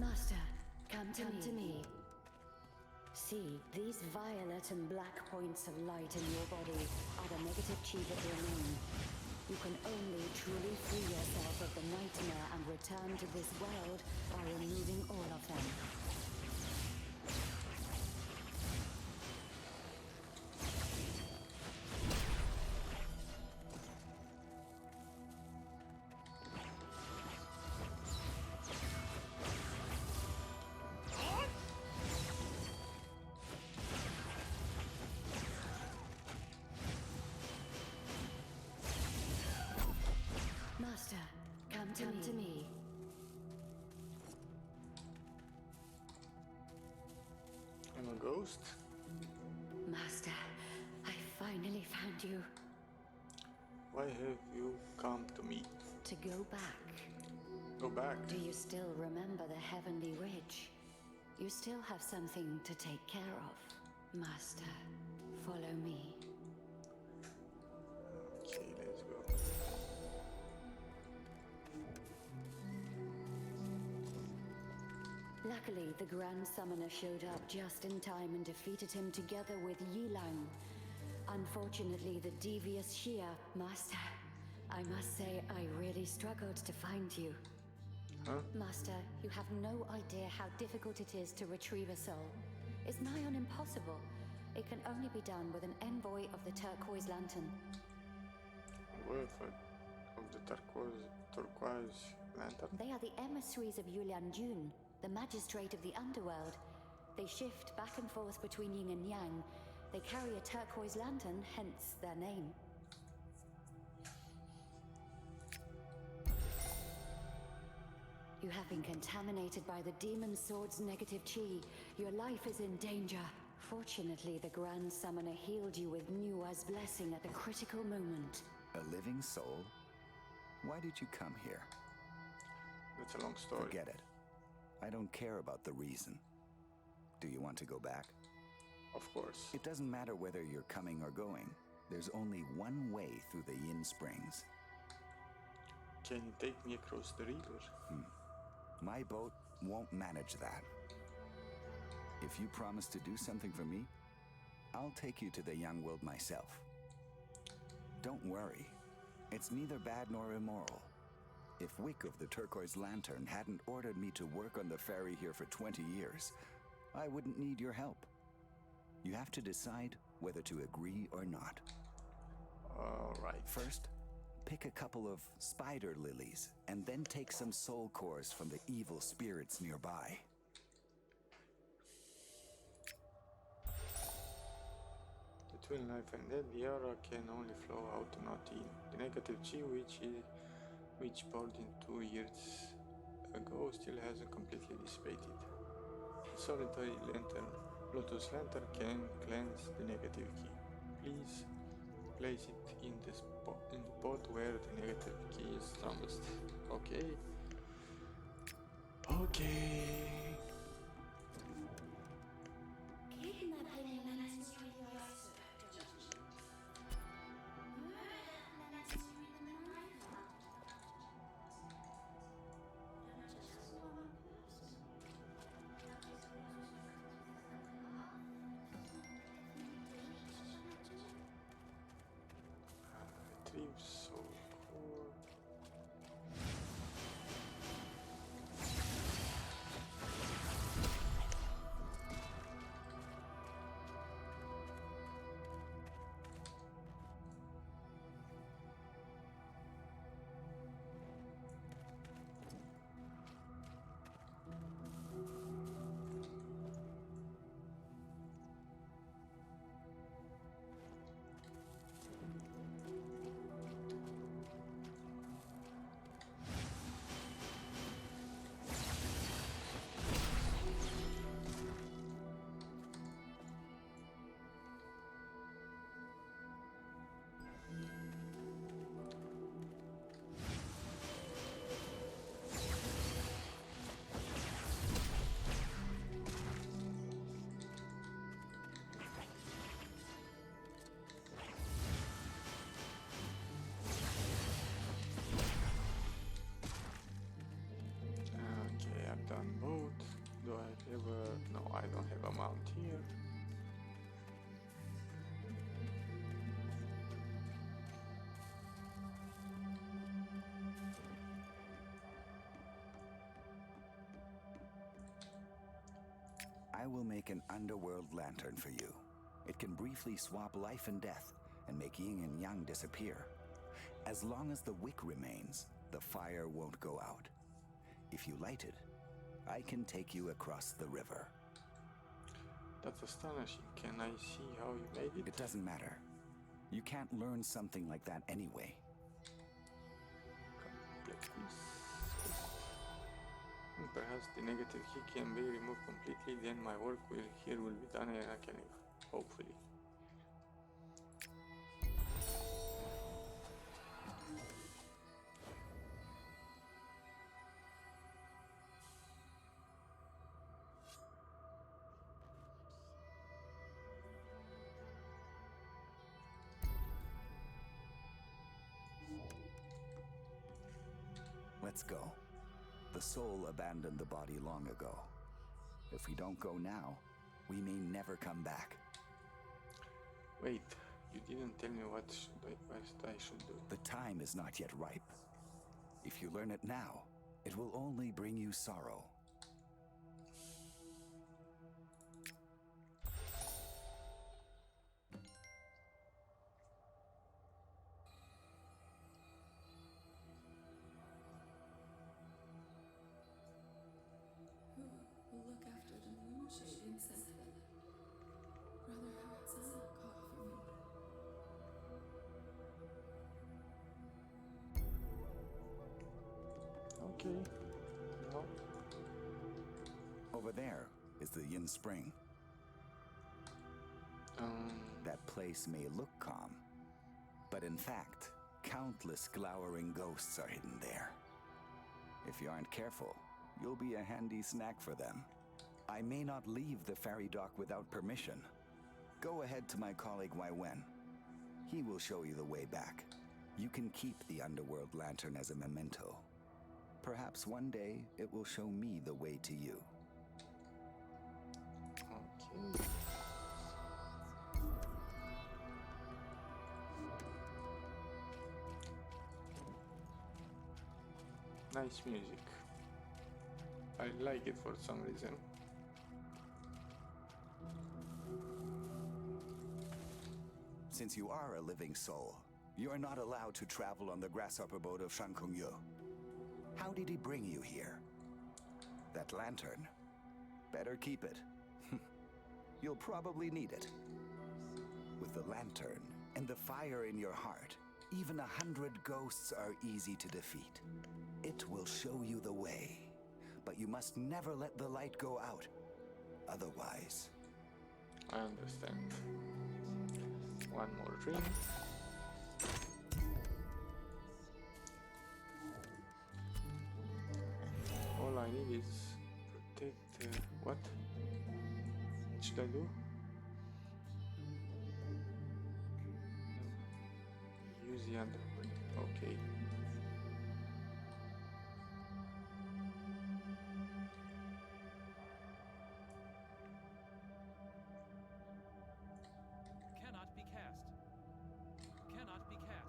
Master, come to me. See, these violet and black points of light in your body are the negative chi that remain. You can only truly free yourself of the nightmare and return to this world by removing all of them. Master, come to me. I'm a ghost? Master, I finally found you. Why have you come to me? To go back. Go back? Do you still remember the Heavenly Ridge? You still have something to take care of. Master, follow me. Okay, let's go. Luckily, the Grand Summoner showed up just in time and defeated him together with Yilang. Unfortunately, the devious Xia, Master, I must say I really struggled to find you. Huh? Master, you have no idea how difficult it is to retrieve a soul. It's nigh on impossible. It can only be done with an envoy of the Turquoise Lantern. Of the turquoise lantern? They are the emissaries of Yulian Jun, the magistrate of the underworld. They shift back and forth between yin and yang. They carry a turquoise lantern, hence their name. You have been contaminated by the demon sword's negative chi. Your life is in danger. Fortunately, the Grand Summoner healed you with Nua's blessing at the critical moment. A living soul? Why did you come here? That's a long story. Forget it. I don't care about the reason. Do you want to go back? Of course. It doesn't matter whether you're coming or going. There's only one way through the Yin Springs. Can you take me across the river? My boat won't manage that. If you promise to do something for me, I'll take you to the Young World myself. Don't worry. It's neither bad nor immoral. If Wick of the Turquoise Lantern hadn't ordered me to work on the ferry here for 20 years, I wouldn't need your help. You have to decide whether to agree or not. All right. First, pick a couple of spider lilies, and then take some soul cores from the evil spirits nearby. Between life and death, the aura can only flow out, not in. The negative chi which poured in 2 years ago still hasn't completely dissipated. The solitary lantern, Lotus Lantern, can cleanse the negative key. Please place it in the spot where the negative key is strongest. Okay. Okay. Retrieve soul core. Okay, I've done both. Do I ever? No, I don't have a mount here. I will make an underworld lantern for you. It can briefly swap life and death and make yin and yang disappear. As long as the wick remains, the fire won't go out. If you light it, I can take you across the river. That's astonishing. Can I see how you made it? It doesn't matter. You can't learn something like that anyway. Perhaps the negative key can be removed completely, then my work here will be done and I can leave. Hopefully. Let's go. The soul abandoned the body long ago. If we don't go now, we may never come back. Wait, you didn't tell me what I should do. The time is not yet ripe. If you learn it now, it will only bring you sorrow. Look after the moonshade insect. Brother Harazan caught for me. Okay. No. Over there is the Yin Spring. That place may look calm, but in fact, countless glowering ghosts are hidden there. If you aren't careful, You'll be a handy snack for them. I may not leave the ferry dock without permission. Go ahead to my colleague Wai Wen. He will show you the way back. You can keep the Underworld Lantern as a memento. Perhaps one day it will show me the way to you. Okay. Nice music. I like it for some reason. Since you are a living soul, you are not allowed to travel on the grasshopper boat of Shang Kung Yu. How did he bring you here? That lantern. Better keep it. You'll probably need it. With the lantern and the fire in your heart, even 100 ghosts are easy to defeat. It will show you the way, but you must never let the light go out. Otherwise... I understand. One more drink. All I need is protect... what? What should I do? Use the underworld. Okay. Cannot be cast. Cannot be cast.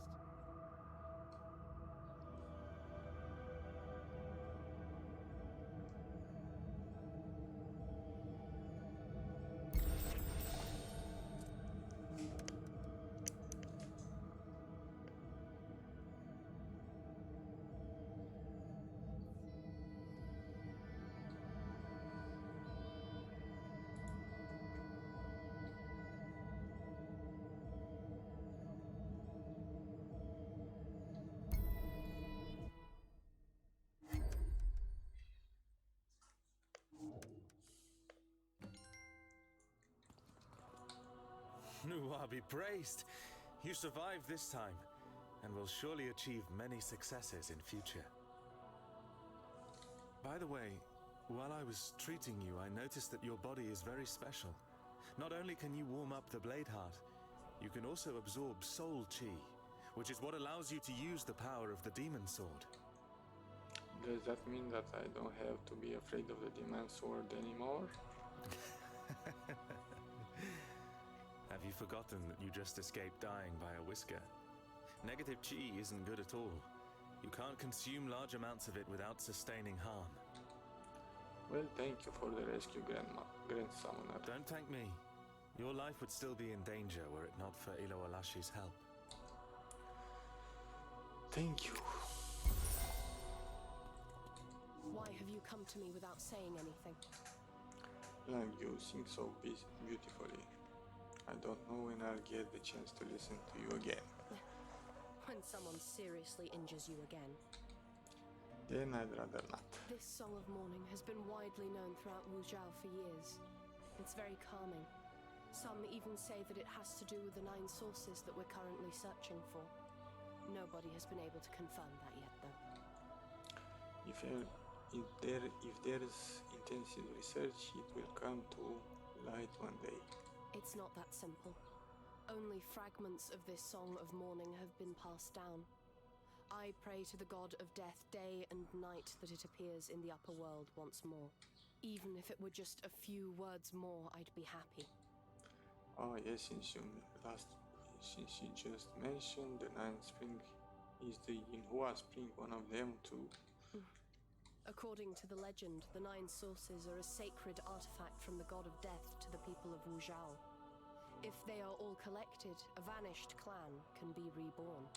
Nuwa be praised! You survived this time, and will surely achieve many successes in future. By the way, while I was treating you, I noticed that your body is very special. Not only can you warm up the blade heart, you can also absorb soul chi, which is what allows you to use the power of the demon sword. Does that mean that I don't have to be afraid of the demon sword anymore? Have you forgotten that you just escaped dying by a whisker? Negative chi isn't good at all. You can't consume large amounts of it without sustaining harm. Well, thank you for the rescue, Grand Summoner. Don't thank me. Your life would still be in danger were it not for Ilowalashi's help. Thank you. Why have you come to me without saying anything? Lang, you sing so beautifully. I don't know when I'll get the chance to listen to you again. When someone seriously injures you again. Then I'd rather not. This Song of Mourning has been widely known throughout Wuzhou for years. It's very calming. Some even say that it has to do with the 9 sources that we're currently searching for. Nobody has been able to confirm that yet, though. If there's intensive research, it will come to light one day. It's not that simple. Only fragments of this Song of Mourning have been passed down. I pray to the god of death day and night that it appears in the upper world once more. Even if it were just a few words more, I'd be happy. Oh yes, since you just mentioned the 9th spring, is the Yinhua spring one of them too? According to the legend, the 9 sources are a sacred artifact from the god of death to the people of Wuzhou. If they are all collected, a vanished clan can be reborn.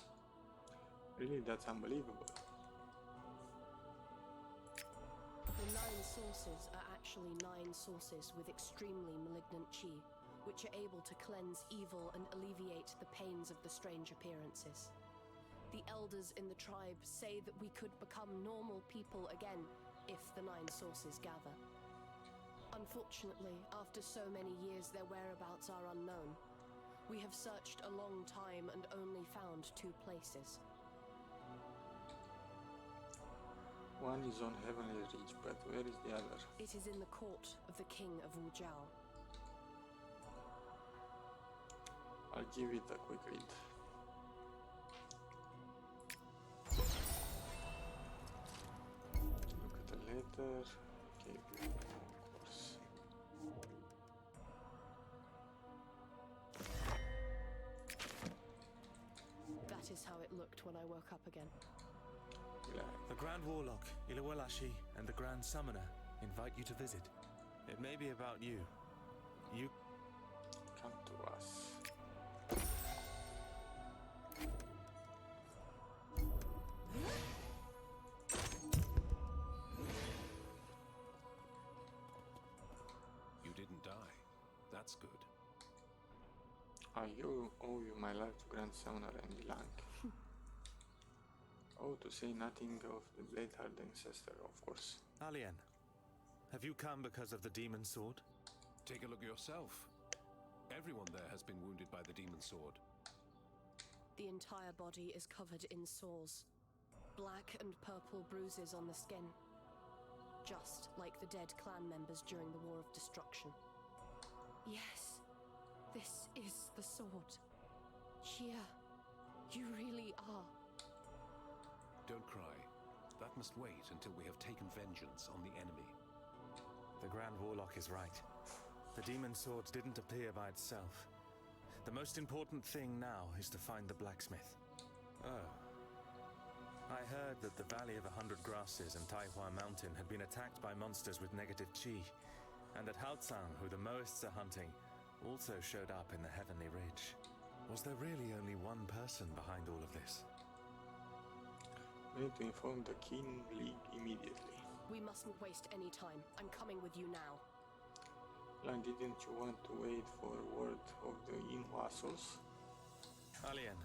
Really, that's unbelievable. The 9 sources are actually 9 sources with extremely malignant chi, which are able to cleanse evil and alleviate the pains of the strange appearances. The elders in the tribe say that we could become normal people again if the 9 sources gather. Unfortunately, after so many years, their whereabouts are unknown. We have searched a long time and only found 2 places. One is on Heavenly Ridge, but where is the other? It is in the court of the king of Wujiao. I'll give it a quick read. Look at the letter. Okay, of course. That is how it looked when I woke up again. The Grand Warlock, Ilawalashi, and the Grand Summoner invite you to visit. It may be about you. You come to us. You didn't die. That's good. I owe you my life to Grand Summoner and Yilang. Oh, to say nothing of the blade-hard ancestor, of course. Alien, have you come because of the demon sword? Take a look yourself. Everyone there has been wounded by the demon sword. The entire body is covered in sores. Black and purple bruises on the skin. Just like the dead clan members during the War of Destruction. Yes, this is the sword. Xia, you really are. Don't cry. That must wait until we have taken vengeance on the enemy. The Grand Warlock is right. The demon sword didn't appear by itself. The most important thing now is to find the blacksmith. Oh. I heard that the Valley of 100 Grasses and Taihua Mountain had been attacked by monsters with negative chi, and that Haotsang, who the Moists are hunting, also showed up in the Heavenly Ridge. Was there really only one person behind all of this? We need to inform the King League immediately. We mustn't waste any time. I'm coming with you now. Lang, didn't you want to wait for word of the Yinhua source? Alien,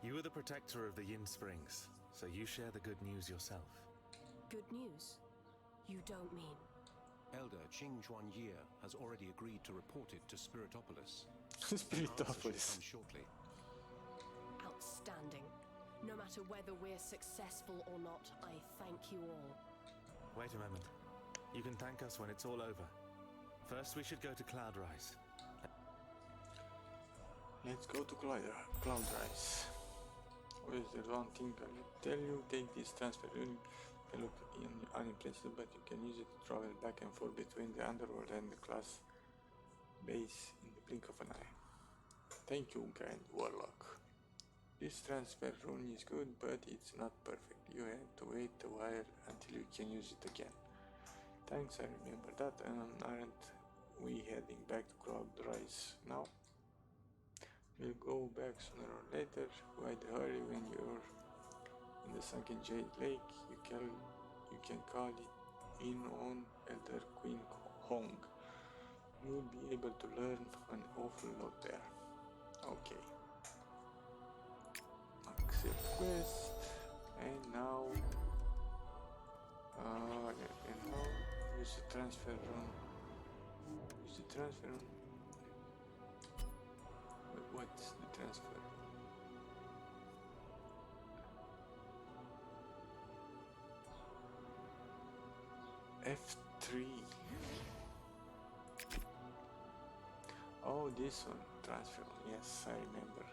you are the protector of the Yin Springs, so you share the good news yourself. Good news? You don't mean... Elder Qing Juanyie has already agreed to report it to Spiritopolis. Spiritopolis. Come shortly. Outstanding. No matter whether we're successful or not, I thank you all. Wait a moment. You can thank us when it's all over. First, we should go to Cloudrise. Let's go to Cloudrise. Always the wrong thing I will tell you. Take this transfer ring. It look unimpressive, but you can use it to travel back and forth between the underworld and the class base in the blink of an eye. Thank you, Grand Warlock. This transfer rune is good, but it's not perfect. You have to wait a while until you can use it again. Thanks, I remember that. Aren't we heading back to Cloudrise now? We'll go back sooner or later. Why the hurry when you're in the sunken Jade Lake? You can call it in on Elder Queen Hong. You'll be able to learn an awful lot there. Okay. Accept quest. And now use the transfer rune. Use the transfer rune. What's the transfer? F3. Oh, this one. Transfer. Yes, I remember.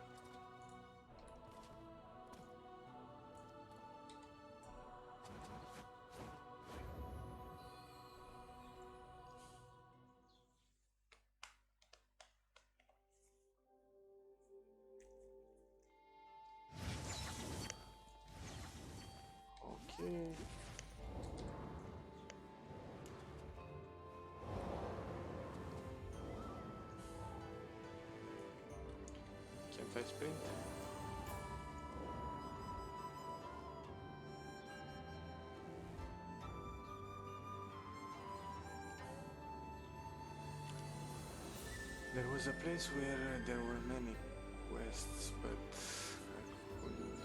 Okay. Can't I sprint? There was a place where there were many quests, but I couldn't.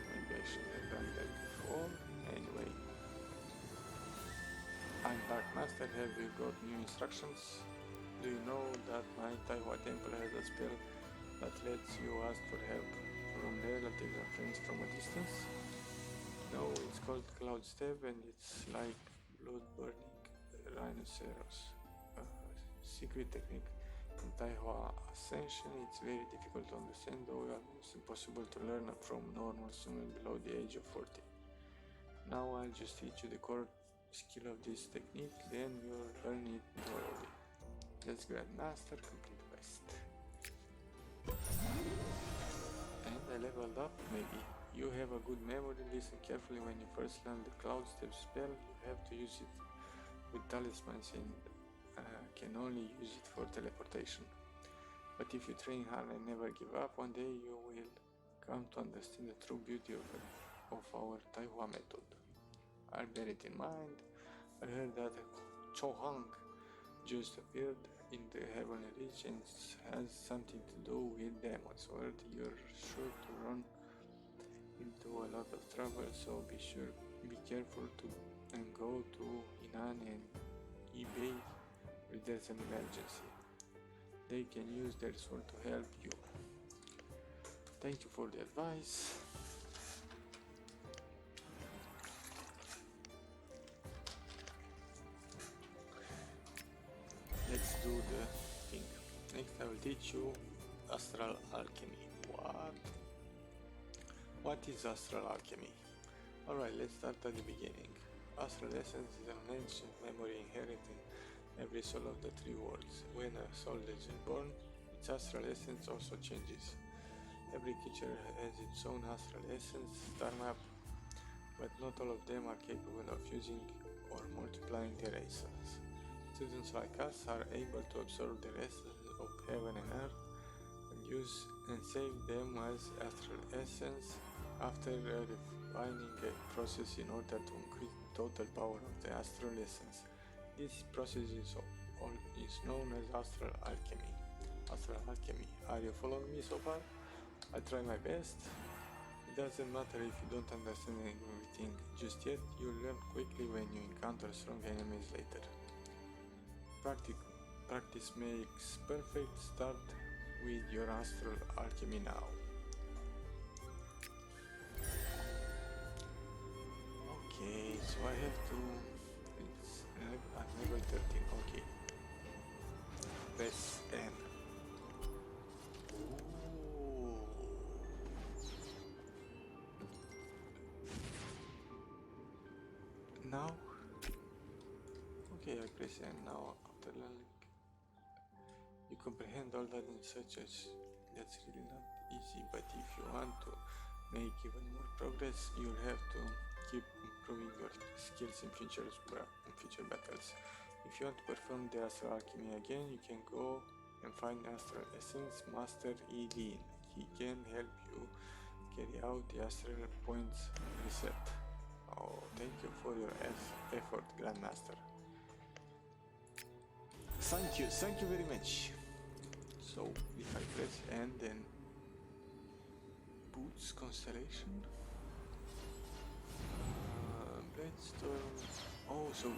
Maybe I should have done that before. Anyway, I'm Darkmaster. Have you got new instructions? Do you know that my Taihua temple has a spell that lets you ask for help from relatives and friends from a distance? The So it's called Cloud Step, and it's like blood burning rhinoceros. Secret technique in Taihua Ascension. It's very difficult to understand, though almost impossible to learn from normal someone below the age of 40. Now I'll just teach you the core skill of this technique, then you'll learn it thoroughly. Let's Grandmaster complete quest. And I leveled up, maybe. You have a good memory, listen carefully when you first learn the Cloud Step spell. You have to use it with talismans and can only use it for teleportation. But if you train hard and never give up, one day you will come to understand the true beauty of our Taihua method. I'll bear it in mind. I heard that Chohang just appeared in the Heavenly Regions has something to do with Demon's World. You're sure to run into a lot of trouble, so be careful and go to Inan and eBay if there's an emergency. They can use their sword to help you. Thank you for the advice. Let's do the thing. Next I will teach you Astral Alchemy. What is Astral Alchemy? Alright, let's start at the beginning. Astral Essence is an ancient memory inherent in every soul of the three worlds. When a soul is born, its Astral Essence also changes. Every creature has its own Astral Essence star map, but not all of them are capable of using or multiplying their essence. Students like us are able to absorb the essence of heaven and earth and use and save them as Astral Essence after refining a process in order to increase the total power of the Astral Essence. This process is known as Astral Alchemy. Astral Alchemy. Are you following me so far? I try my best. It doesn't matter if you don't understand everything just yet, you'll learn quickly when you encounter strong enemies later. Practice makes perfect. Start with your Astral Alchemy now. Okay, so I have to... It's at level 13, okay. Press N. Ooh. Now? Okay, I press N now after learning. You comprehend all that in such as that's really not easy, but if you want to make even more progress, you'll have to keep improving your skills in future battles. If you want to perform the Astral Alchemy again, you can go and find Astral Essence Master Edin. He can help you carry out the Astral Points reset. Oh, thank you for your effort, Grandmaster. Thank you very much. So, if I press N, then Boots Constellation. Bloodstorm. Oh, so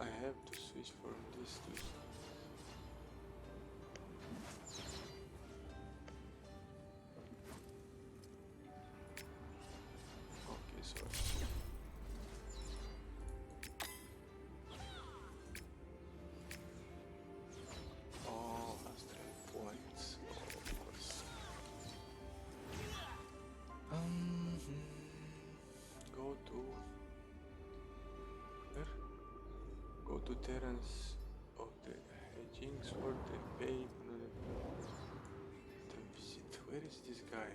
I have to switch from this to. Okay, so. Oh, Astral Points, of course. Go to where? Go to Terrans of the Hedging Sword and pay the visit. Where is this guy?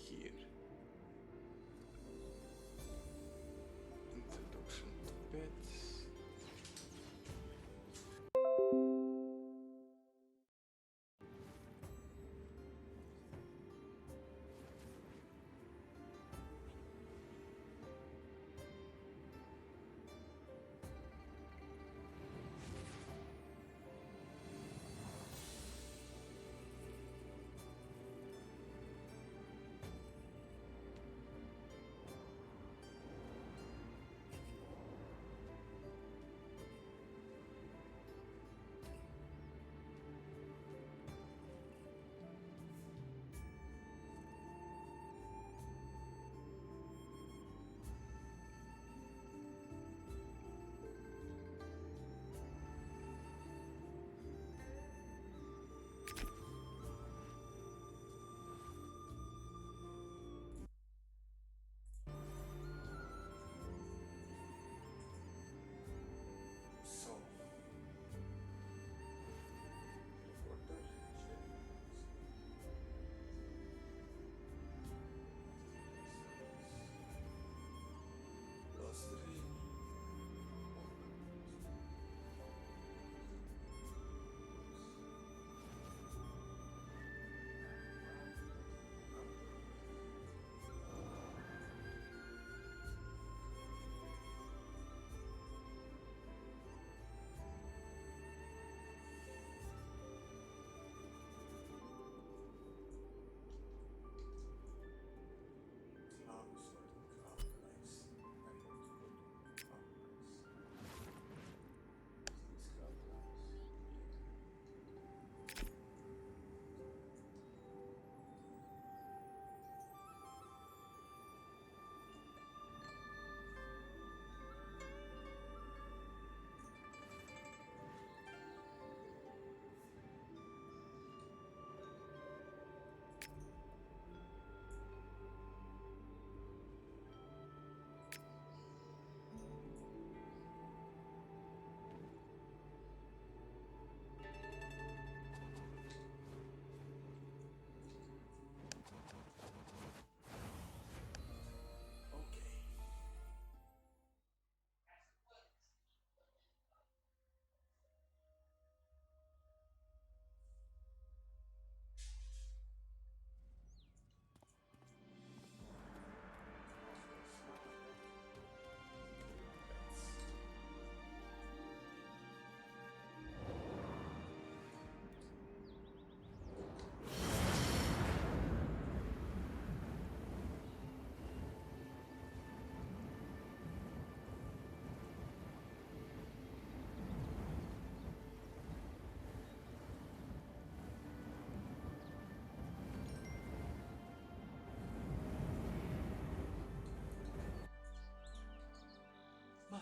Here. Introduction to pets.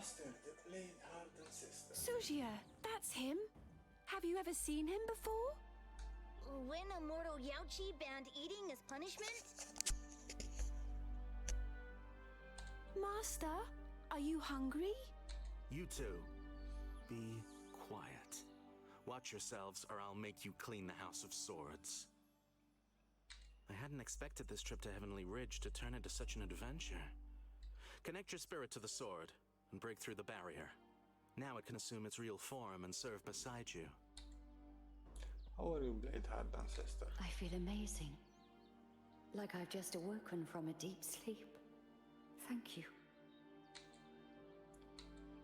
Master, the blade hard ancestor. Sujia, that's him. Have you ever seen him before? When a mortal Yaochi banned eating as punishment? Master, are you hungry? You two, be quiet. Watch yourselves, or I'll make you clean the House of Swords. I hadn't expected this trip to Heavenly Ridge to turn into such an adventure. Connect your spirit to the sword and break through the barrier. Now it can assume its real form and serve beside you. How are you, Bladeheart Ancestor? I feel amazing. Like I've just awoken from a deep sleep. Thank you.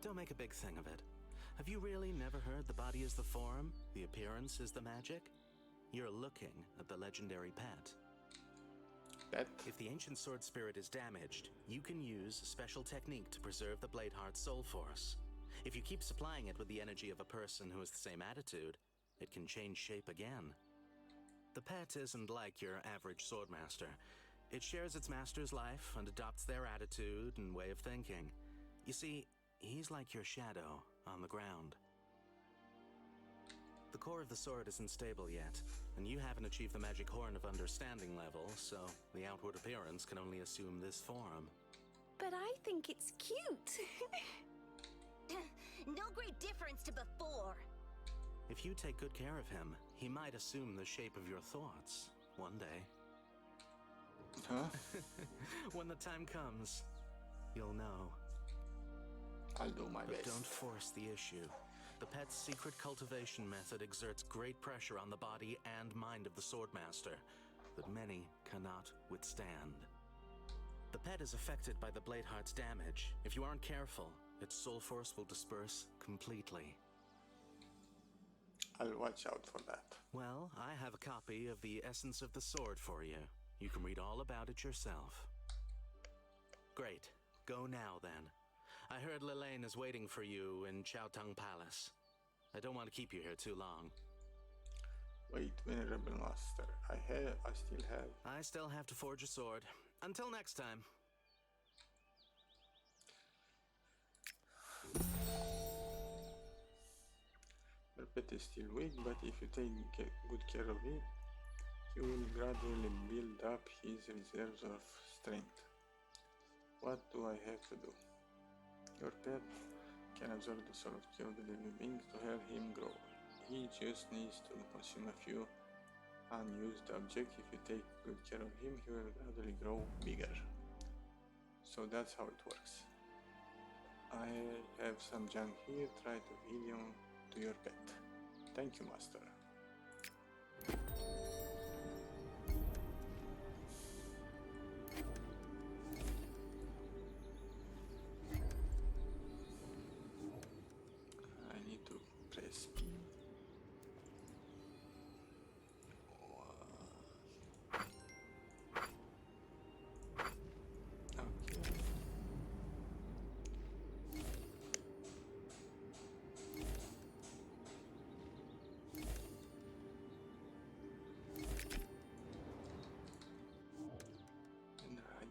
Don't make a big thing of it. Have you really never heard the body is the form, the appearance is the magic? You're looking at the legendary pet. Pet? If the ancient sword spirit is damaged, you can use a special technique to preserve the Bladeheart's soul force. If you keep supplying it with the energy of a person who has the same attitude, it can change shape again. The pet isn't like your average swordmaster. It shares its master's life and adopts their attitude and way of thinking. You see, he's like your shadow on the ground. The core of the sword isn't stable yet, and you haven't achieved the magic horn of understanding level, so the outward appearance can only assume this form. But I think it's cute. No great difference to before. If you take good care of him, he might assume the shape of your thoughts one day. Huh? When the time comes, you'll know. I'll do my But best. don't force the issue. The pet's secret cultivation method exerts great pressure on the body and mind of the swordmaster that many cannot withstand. The pet is affected by the Bladeheart's damage. If you aren't careful, its soul force will disperse completely. I'll watch out for that. Well, I have a copy of the Essence of the Sword for you. You can read all about it yourself. Great. Go now, then. I heard Lilane is waiting for you in Chaotang Palace. I don't want to keep you here too long. Wait, Venerable Master. I still have to forge a sword. Until next time. Your pet is still weak, but if you take good care of it, he will gradually build up his reserves of strength. What do I have to do? Your pet can absorb the soul of the living beings to help him grow. He just needs to consume a few unused objects. If you take good care of him, he will gradually grow bigger. So that's how it works. I have some junk here. Try to heal him to your pet. Thank you, Master. I need to press P.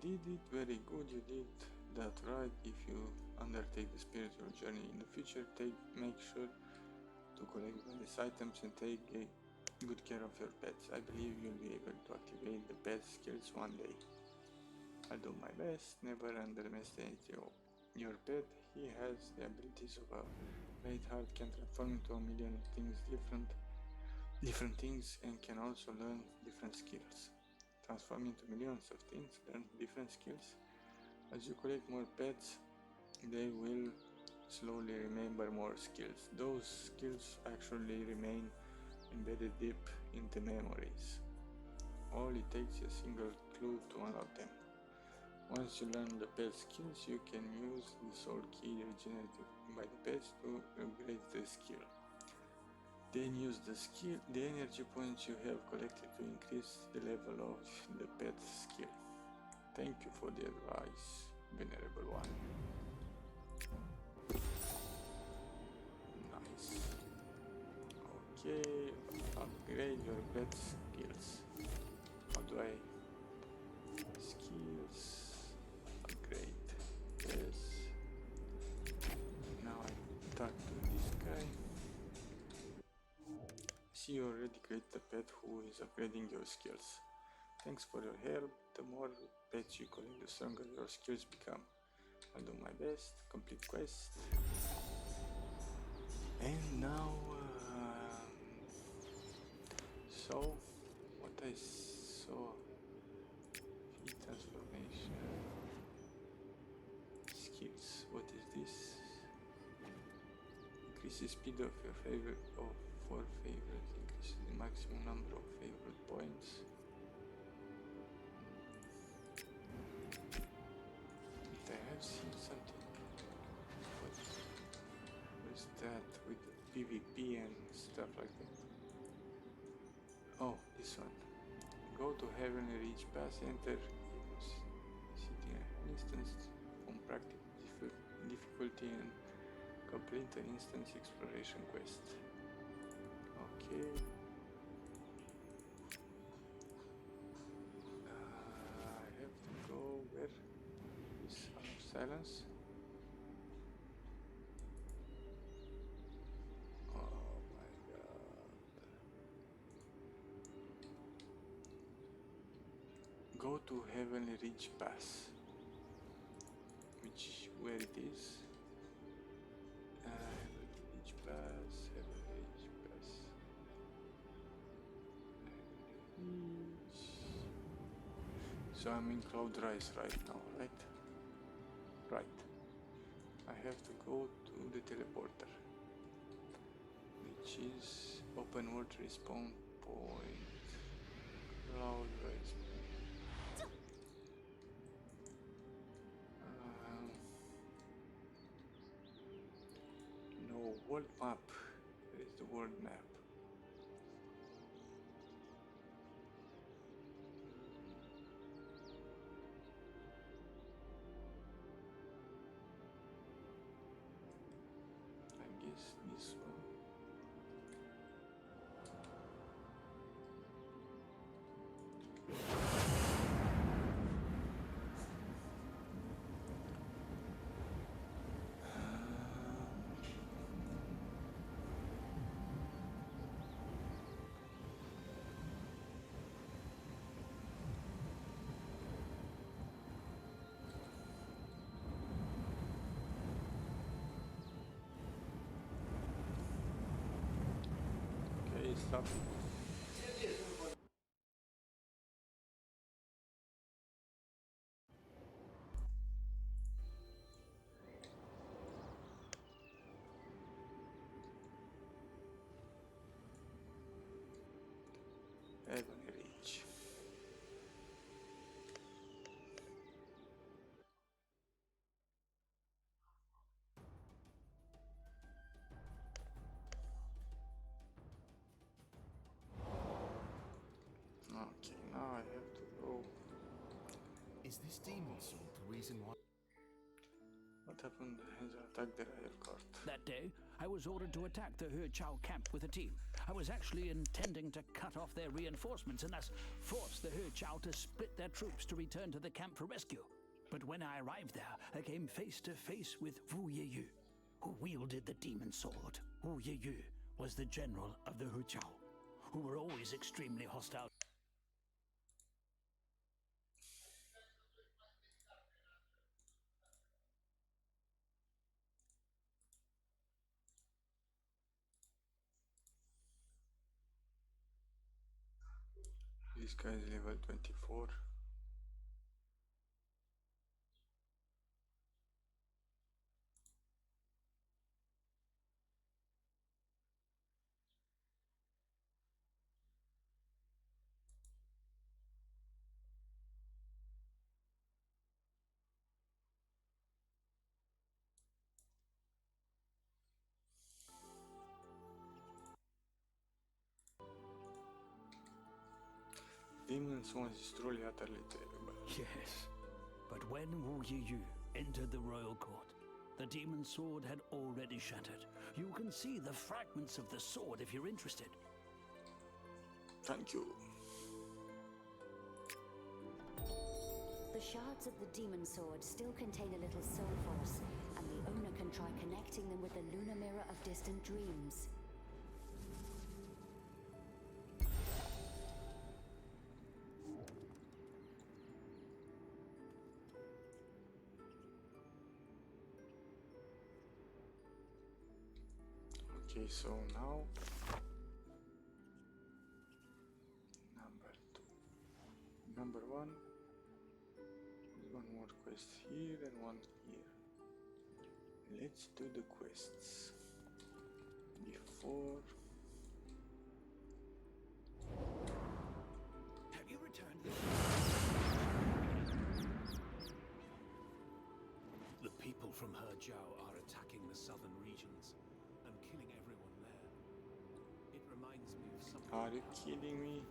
Did it very good. You did that right. If you undertake the spiritual journey in the future, make sure to collect various items and take good care of your pets. I believe you'll be able to activate the pet skills one day. I'll do my best. Never underestimate your pet. He has the abilities of a Bladeheart, can transform into a million things, different things, and can also learn different skills. Transform into millions of things, learn different skills. As you collect more pets, they will slowly remember more skills. Those skills actually remain embedded deep into memories. All it takes is a single clue to unlock them. Once you learn the pet skills, you can use the soul key regenerated by the pets to upgrade the skill. Then use the energy points you have collected to increase the level of the pet skill. Thank you for the advice, Venerable One. Nice. Okay, upgrade your pet skills. How do I? Skills. Upgrade. Yes. See, you already created a pet who is upgrading your skills. Thanks for your help. The more pets you collect, the stronger your skills become. I'll do my best. Complete quest. And now, so what I saw, feet transformation, skills. What is this? Increases speed of your favorite for favorites. Increases the maximum number of favorite points. I have seen something. What is that with PvP and stuff like that? Oh, this one. Go to Heavenly Reach Pass, enter city instance on practical difficulty and complete the instance exploration quest. Okay. I have to go where? This Hour of Silence. Oh my god. Go to Heavenly Reach Pass. Where it is? Heavenly Reach Pass, Heavenly Reach Pass. So I'm in Cloud Rise right now, right? Right. I have to go to the teleporter, which is open world respawn point. Cloud Rise. No, world map. Where is the world map? I guess this one. Okay, stop. Heavenly Reach. Okay, now I have to go. Is this demon sword the reason why? What happened as I attacked the riot court? That day, I was ordered to attack the He Chao camp with a team. I was actually intending to cut off their reinforcements and thus force the He Chao to split their troops to return to the camp for rescue. But when I arrived there, I came face to face with Wu Yeyu, who wielded the demon sword. Wu Yeyu was the general of the He Chao, who were always extremely hostile. This guy is level 24. Demons once is truly utterly terrible. Yes, but when Wu Yeyu entered the royal court, the demon sword had already shattered. You can see the fragments of the sword if you're interested. Thank you. The shards of the demon sword still contain a little soul force, and the owner can try connecting them with the lunar mirror of distant dreams. Okay, so now number 2. Number 1. There's one more quest here and one here. Let's do the quests before. Have you returned? The people from Hejiao are attacking the southern regions and killing everyone there. It reminds me of something. Are you kidding me?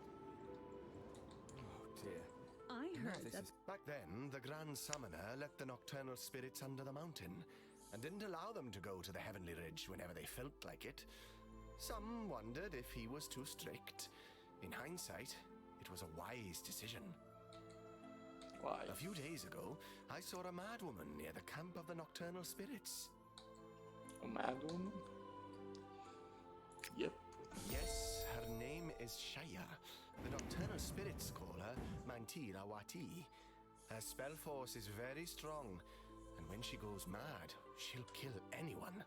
Oh dear. I heard that. Back then, the Grand Summoner let the nocturnal spirits under the mountain and didn't allow them to go to the Heavenly Ridge whenever they felt like it. Some wondered if he was too strict. In hindsight, it was a wise decision. Why? A few days ago, I saw a madwoman near the camp of the nocturnal spirits. A madwoman? Yep. Yes, her name is Shaya. The nocturnal spirits call her Mantira Wati. Her spell force is very strong, and when she goes mad, she'll kill anyone.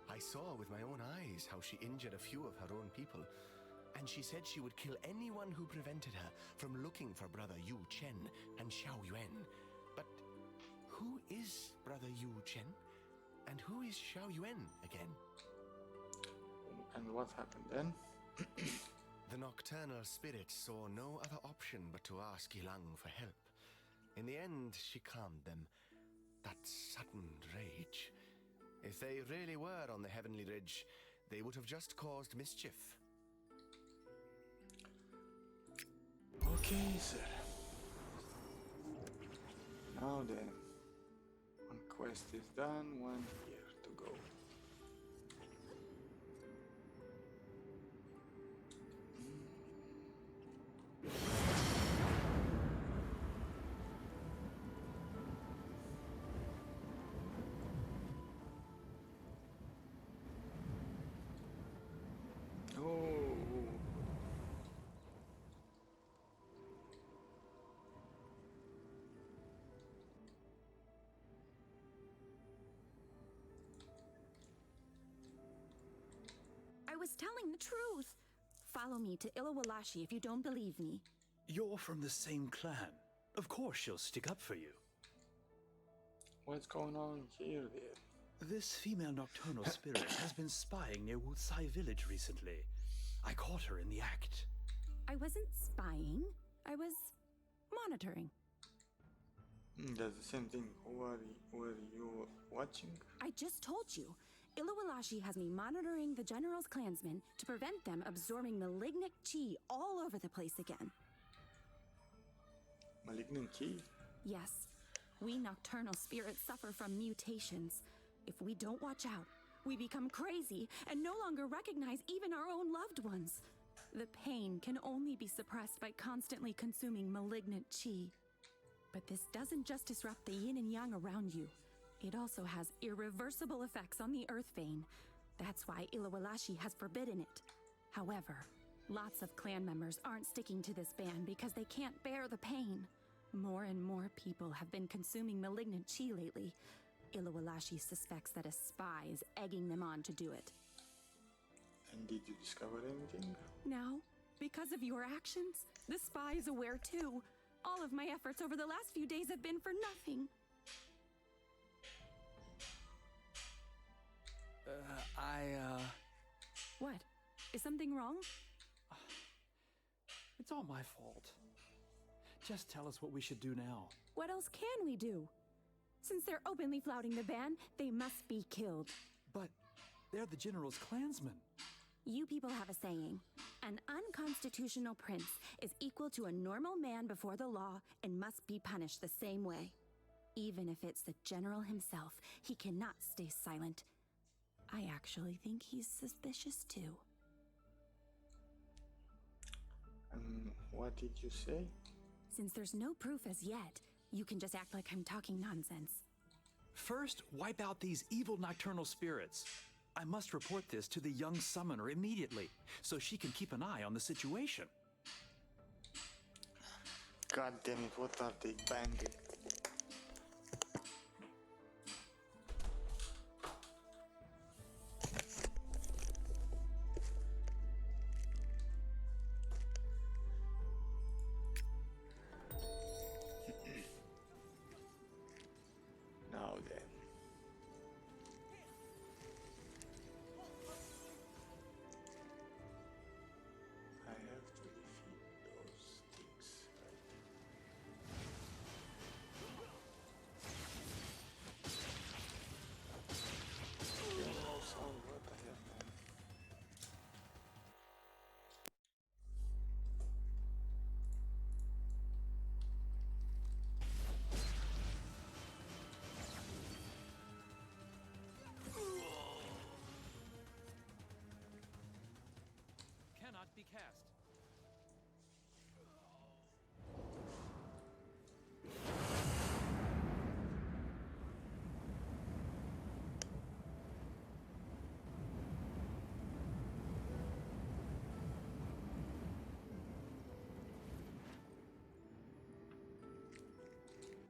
I saw with my own eyes how she injured a few of her own people, and she said she would kill anyone who prevented her from looking for Brother Yu Chen and Xiao Yuan. But who is Brother Yu Chen? And who is Xiao Yuan again? And what happened then? The nocturnal spirit saw no other option but to ask Yilang for help. In the end, she calmed them. That sudden rage. If they really were on the Heavenly Ridge, they would have just caused mischief. Okay, sir. Now then, one quest is done, one here to go. I was telling the truth. Follow me to Ilawalashi if you don't believe me. You're from the same clan. Of course she'll stick up for you. What's going on here, then? This female nocturnal spirit has been spying near Wutsai village recently. I caught her in the act. I wasn't spying. I was monitoring. That's the same thing. Were you watching? I just told you. Ilawalashi has me monitoring the General's clansmen to prevent them absorbing malignant chi all over the place again. Malignant chi? Yes. We nocturnal spirits suffer from mutations. If we don't watch out, we become crazy and no longer recognize even our own loved ones. The pain can only be suppressed by constantly consuming malignant chi. But this doesn't just disrupt the yin and yang around you. It also has irreversible effects on the Earth Vein. That's why Ilawalashi has forbidden it. However, lots of clan members aren't sticking to this ban because they can't bear the pain. More and more people have been consuming malignant chi lately. Ilawalashi suspects that a spy is egging them on to do it. And did you discover anything? Now, because of your actions, the spy is aware too. All of my efforts over the last few days have been for nothing. What? Is something wrong? It's all my fault. Just tell us what we should do now. What else can we do? Since they're openly flouting the ban, they must be killed. But they're the General's clansmen. You people have a saying. An unconstitutional prince is equal to a normal man before the law and must be punished the same way. Even if it's the General himself, he cannot stay silent. I actually think he's suspicious too. What did you say? Since there's no proof as yet, you can just act like I'm talking nonsense. First, wipe out these evil nocturnal spirits. I must report this to the young summoner immediately, so she can keep an eye on the situation. God damn it, what are they banging? cannot be cast.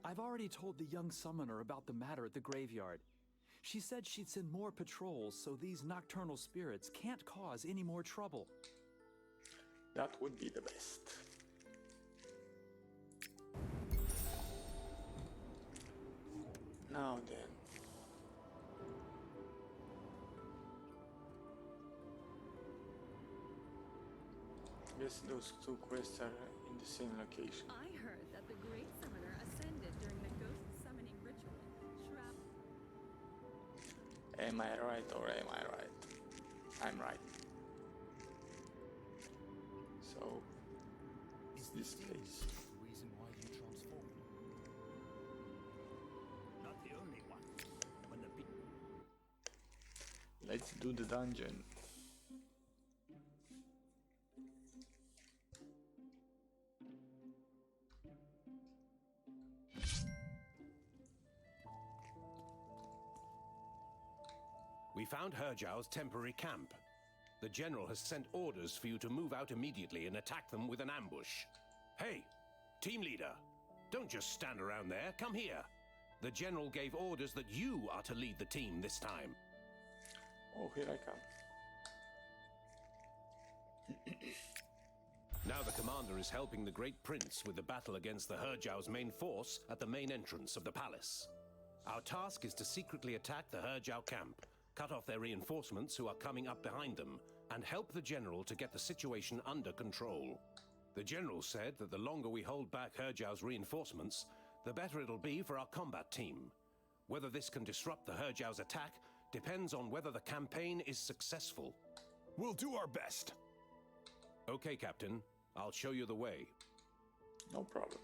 I've already told the young summoner about the matter at the graveyard. She said she'd send more patrols so these nocturnal spirits can't cause any more trouble. That would be the best. Now then. Guess those two quests are in the same location. I heard that the Great Summoner ascended during the ghost summoning ritual. Shrap. Am I right or am I right? I'm right. So, is this place? The reason why you transformed? Not the only one. When the Let's do the dungeon. We found Herjiao's temporary camp. The general has sent orders for you to move out immediately and attack them with an ambush. Hey, team leader, don't just stand around there, come here. The general gave orders that you are to lead the team this time. Oh, here I come. Now the commander is helping the Great Prince with the battle against the Herjiao's main force at the main entrance of the palace. Our task is to secretly attack the Herjiao camp, cut off their reinforcements who are coming up behind them, and help the general to get the situation under control. The general said that the longer we hold back Herjiao's reinforcements, the better it'll be for our combat team. Whether this can disrupt the Herjiao's attack depends on whether the campaign is successful. We'll do our best. Okay, Captain. I'll show you the way. No problem.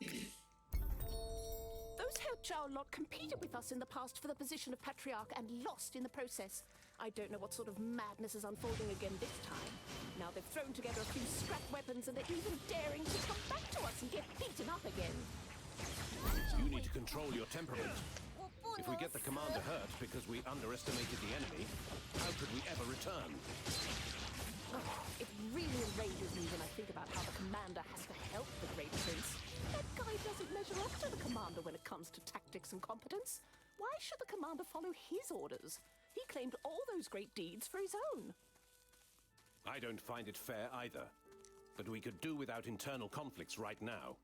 Those Herjiao lot competed with us in the past for the position of Patriarch and lost in the process. I don't know what sort of madness is unfolding again this time. Now they've thrown together a few scrap weapons and they're even daring to come back to us and get beaten up again. You need to control your temperament. If we get the commander hurt because we underestimated the enemy, how could we ever return? Oh, it really enrages me when I think about how the commander has to help the Great Prince. That guy doesn't measure up to the commander when it comes to tactics and competence. Why should the commander follow his orders? He claimed all those great deeds for his own. I don't find it fair either. But we could do without internal conflicts right now.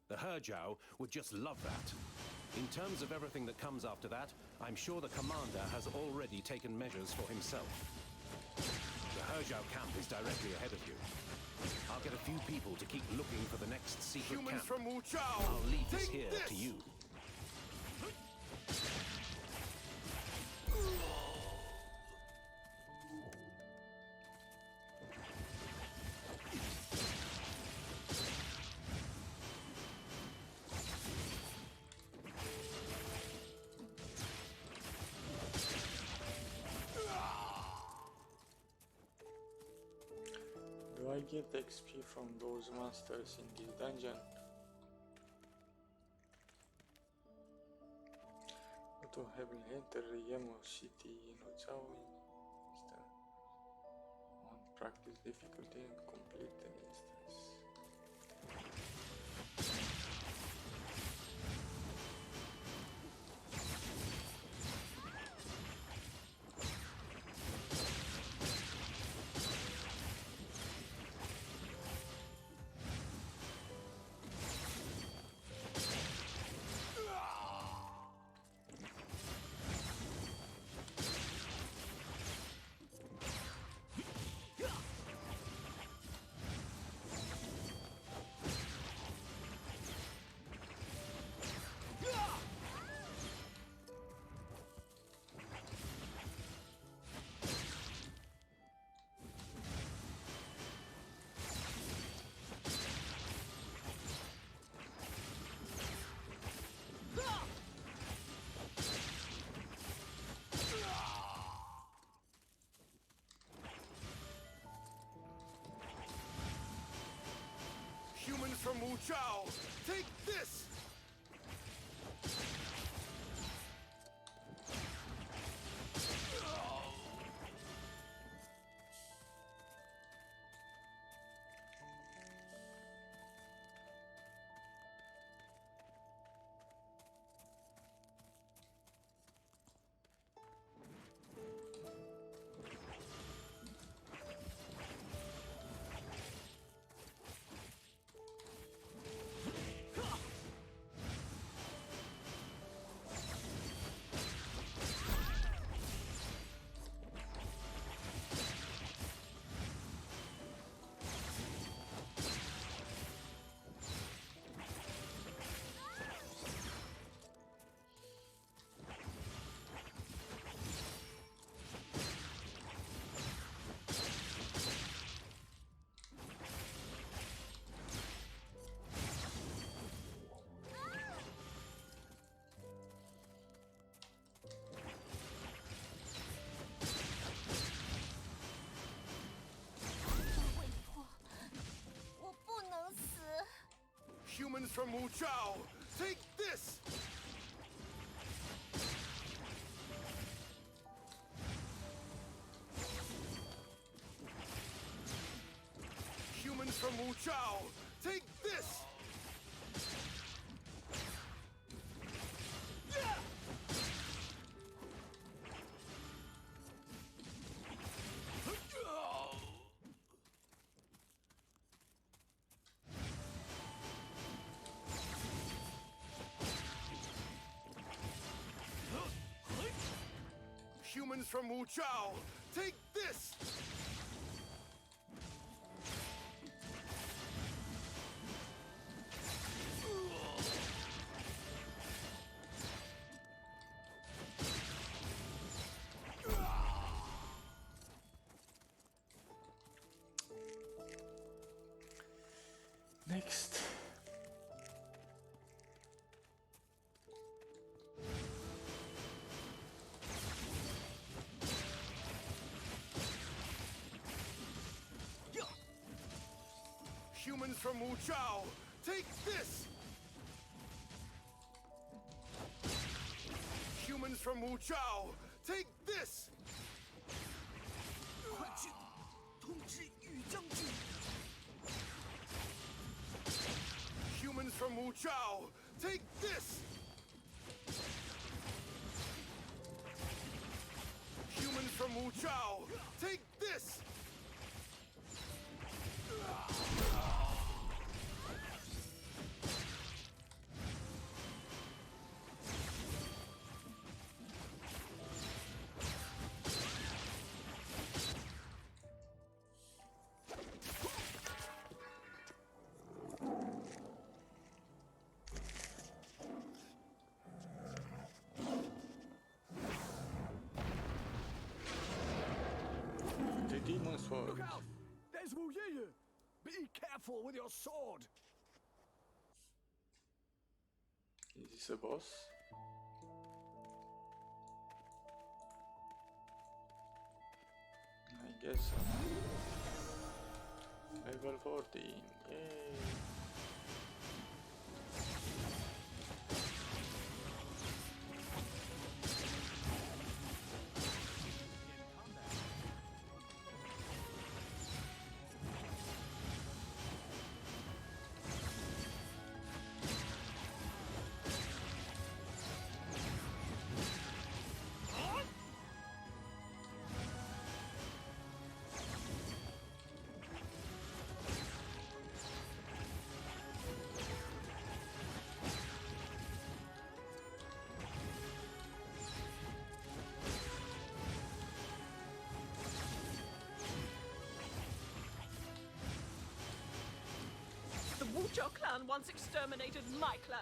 The Herjiao would just love that. In terms of everything that comes after that, I'm sure the commander has already taken measures for himself. The Herjiao camp is directly ahead of you. I'll get a few people to keep looking for the next secret Humans camp. from Wu Chao! I'll leave this Take here this! to you. Do I get XP from those monsters in this dungeon? To have entered Yemo City in Ochao on practice difficulty and complete an instance. from Wu Chao! Take this! Humans from Wu Chao, take this! Humans from Wu Chao, take this! Humans from Wu Chao, take this! Next. Humans from Wu Chao, take this! Humans from Wu Chao, take this! Humans from Wu Chao, take this! Humans from Wu Chao, take this! The demon sword. Look out! There's Wu Yiyu! Be careful with your sword! Is this a boss? I guess so. Level 14. Yay! The Wuchao clan once exterminated my clan.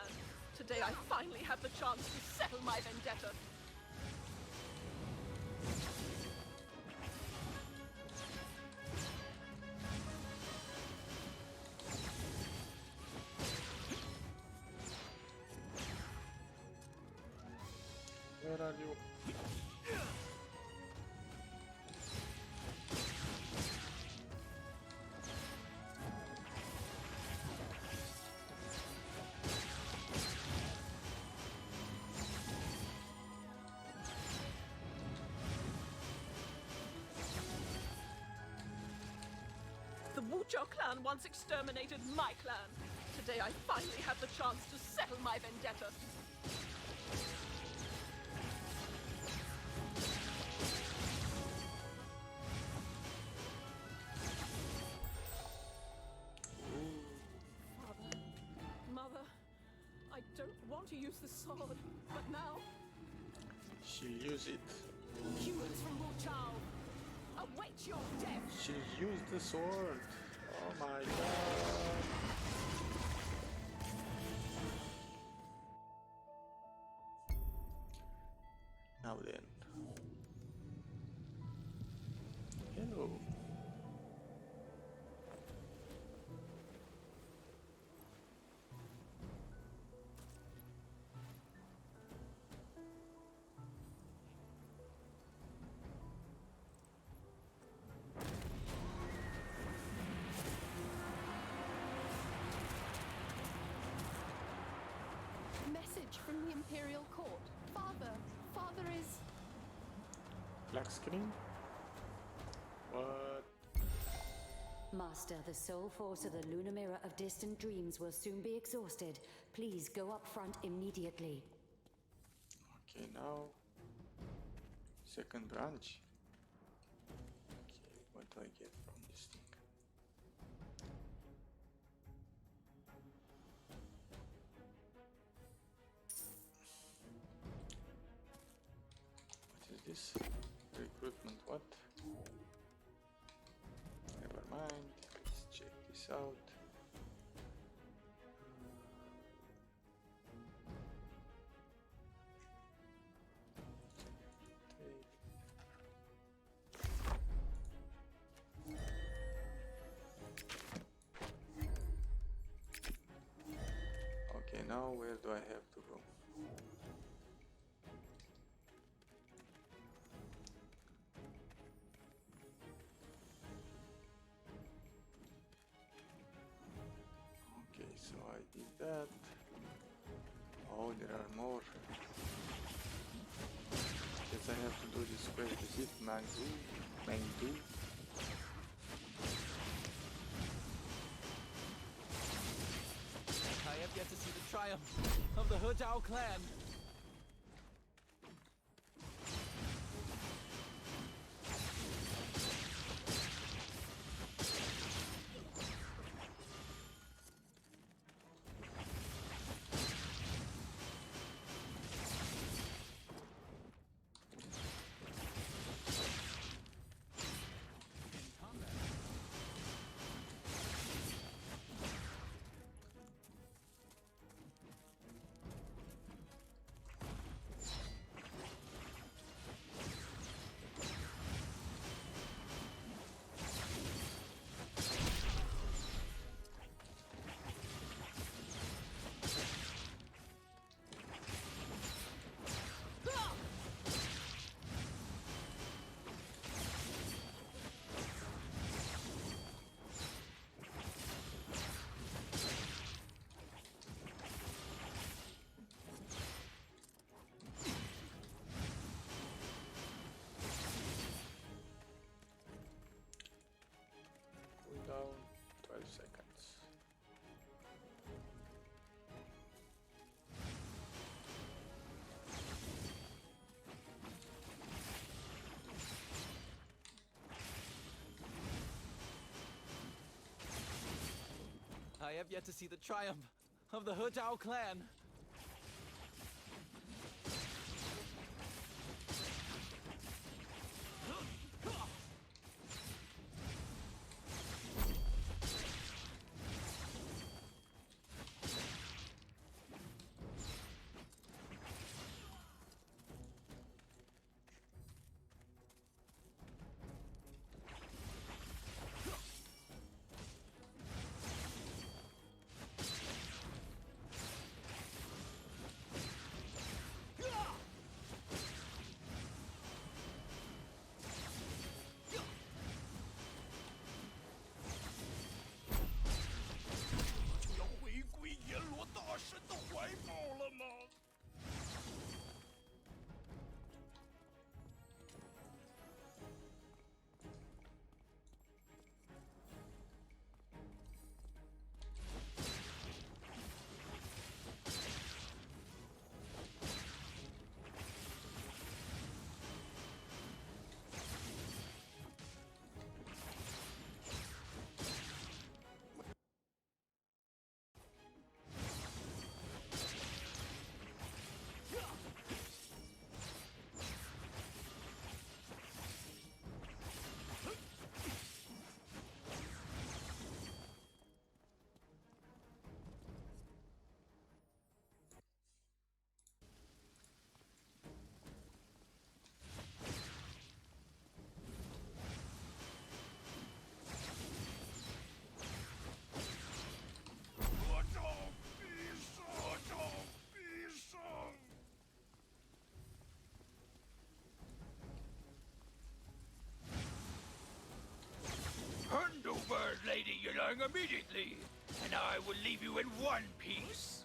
Today I finally have the chance to settle my vendetta. Where are you? Wuchao clan once exterminated my clan. Today I finally have the chance to settle my vendetta. Father, Mother, I don't want to use the sword, but now... She'll use it. Humans from Wuchao, await your death! She'll use the sword. Oh my god. Now then. Hello. Message from the Imperial Court. Father is... Black screen? What? Master, the soul force of the lunar mirror of distant dreams will soon be exhausted. Please go up front immediately. Okay, now second branch. Okay, what do I get from this thing? What is this? Recruitment what? Never mind. Let's check this out. Okay, now where do I have to go? Okay, so I did that. Oh, there are more. Guess I have to do this quest. Is it Mandu? Mandu? I have yet to see the triumph of the He Zhao clan. Cooldown 12 seconds. I have yet to see the triumph of the He Zhao clan. going immediately, and I will leave you in one piece.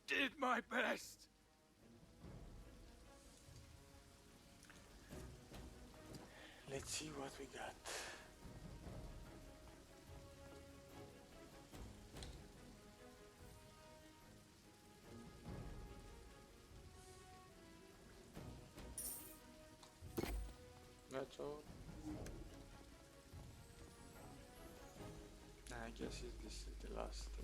Did my best. Let's see what we got. That's all. I guess this is the last thing.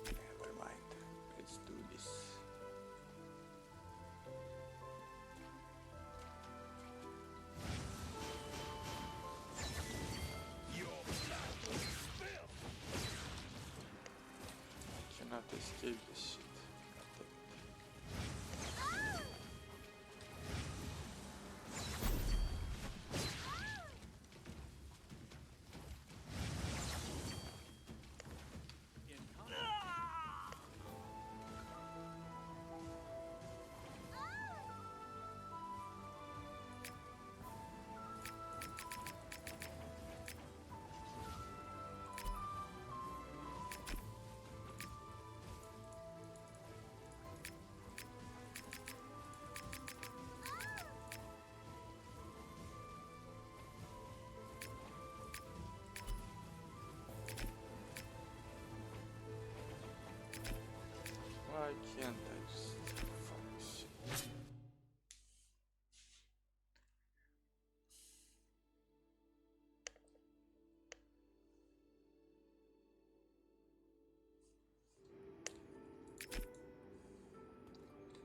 Never mind. Let's do this. I cannot escape this shit. Why can't I just fuck this shit?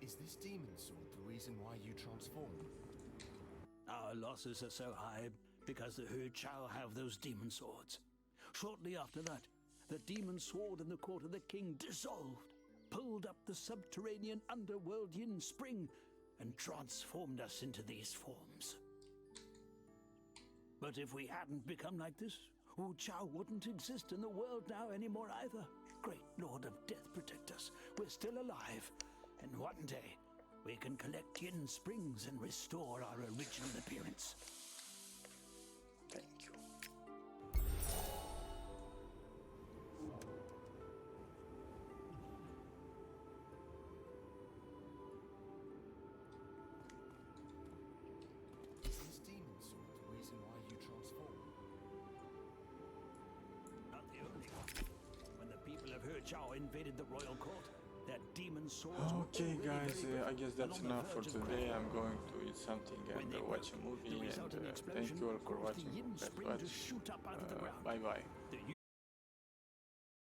Is this demon sword the reason why you transform? Our losses are so high because the He Chao have those demon swords. Shortly after that, the demon sword in the court of the king dissolved, pulled up the subterranean underworld Yin Spring, and transformed us into these forms. But if we hadn't become like this, Wu Chao wouldn't exist in the world now anymore either. Great Lord of Death, protect us. We're still alive, and one day we can collect Yin Springs and restore our original appearance. Thank you. Is this demon sword the reason why you transform? Not the only one. When the people of He Chao invaded the royal court, that demon swords Okay guys, I guess that's enough for today. I'm going to eat something and watch a movie, and thank you all for watching. Let's watch. Bye bye.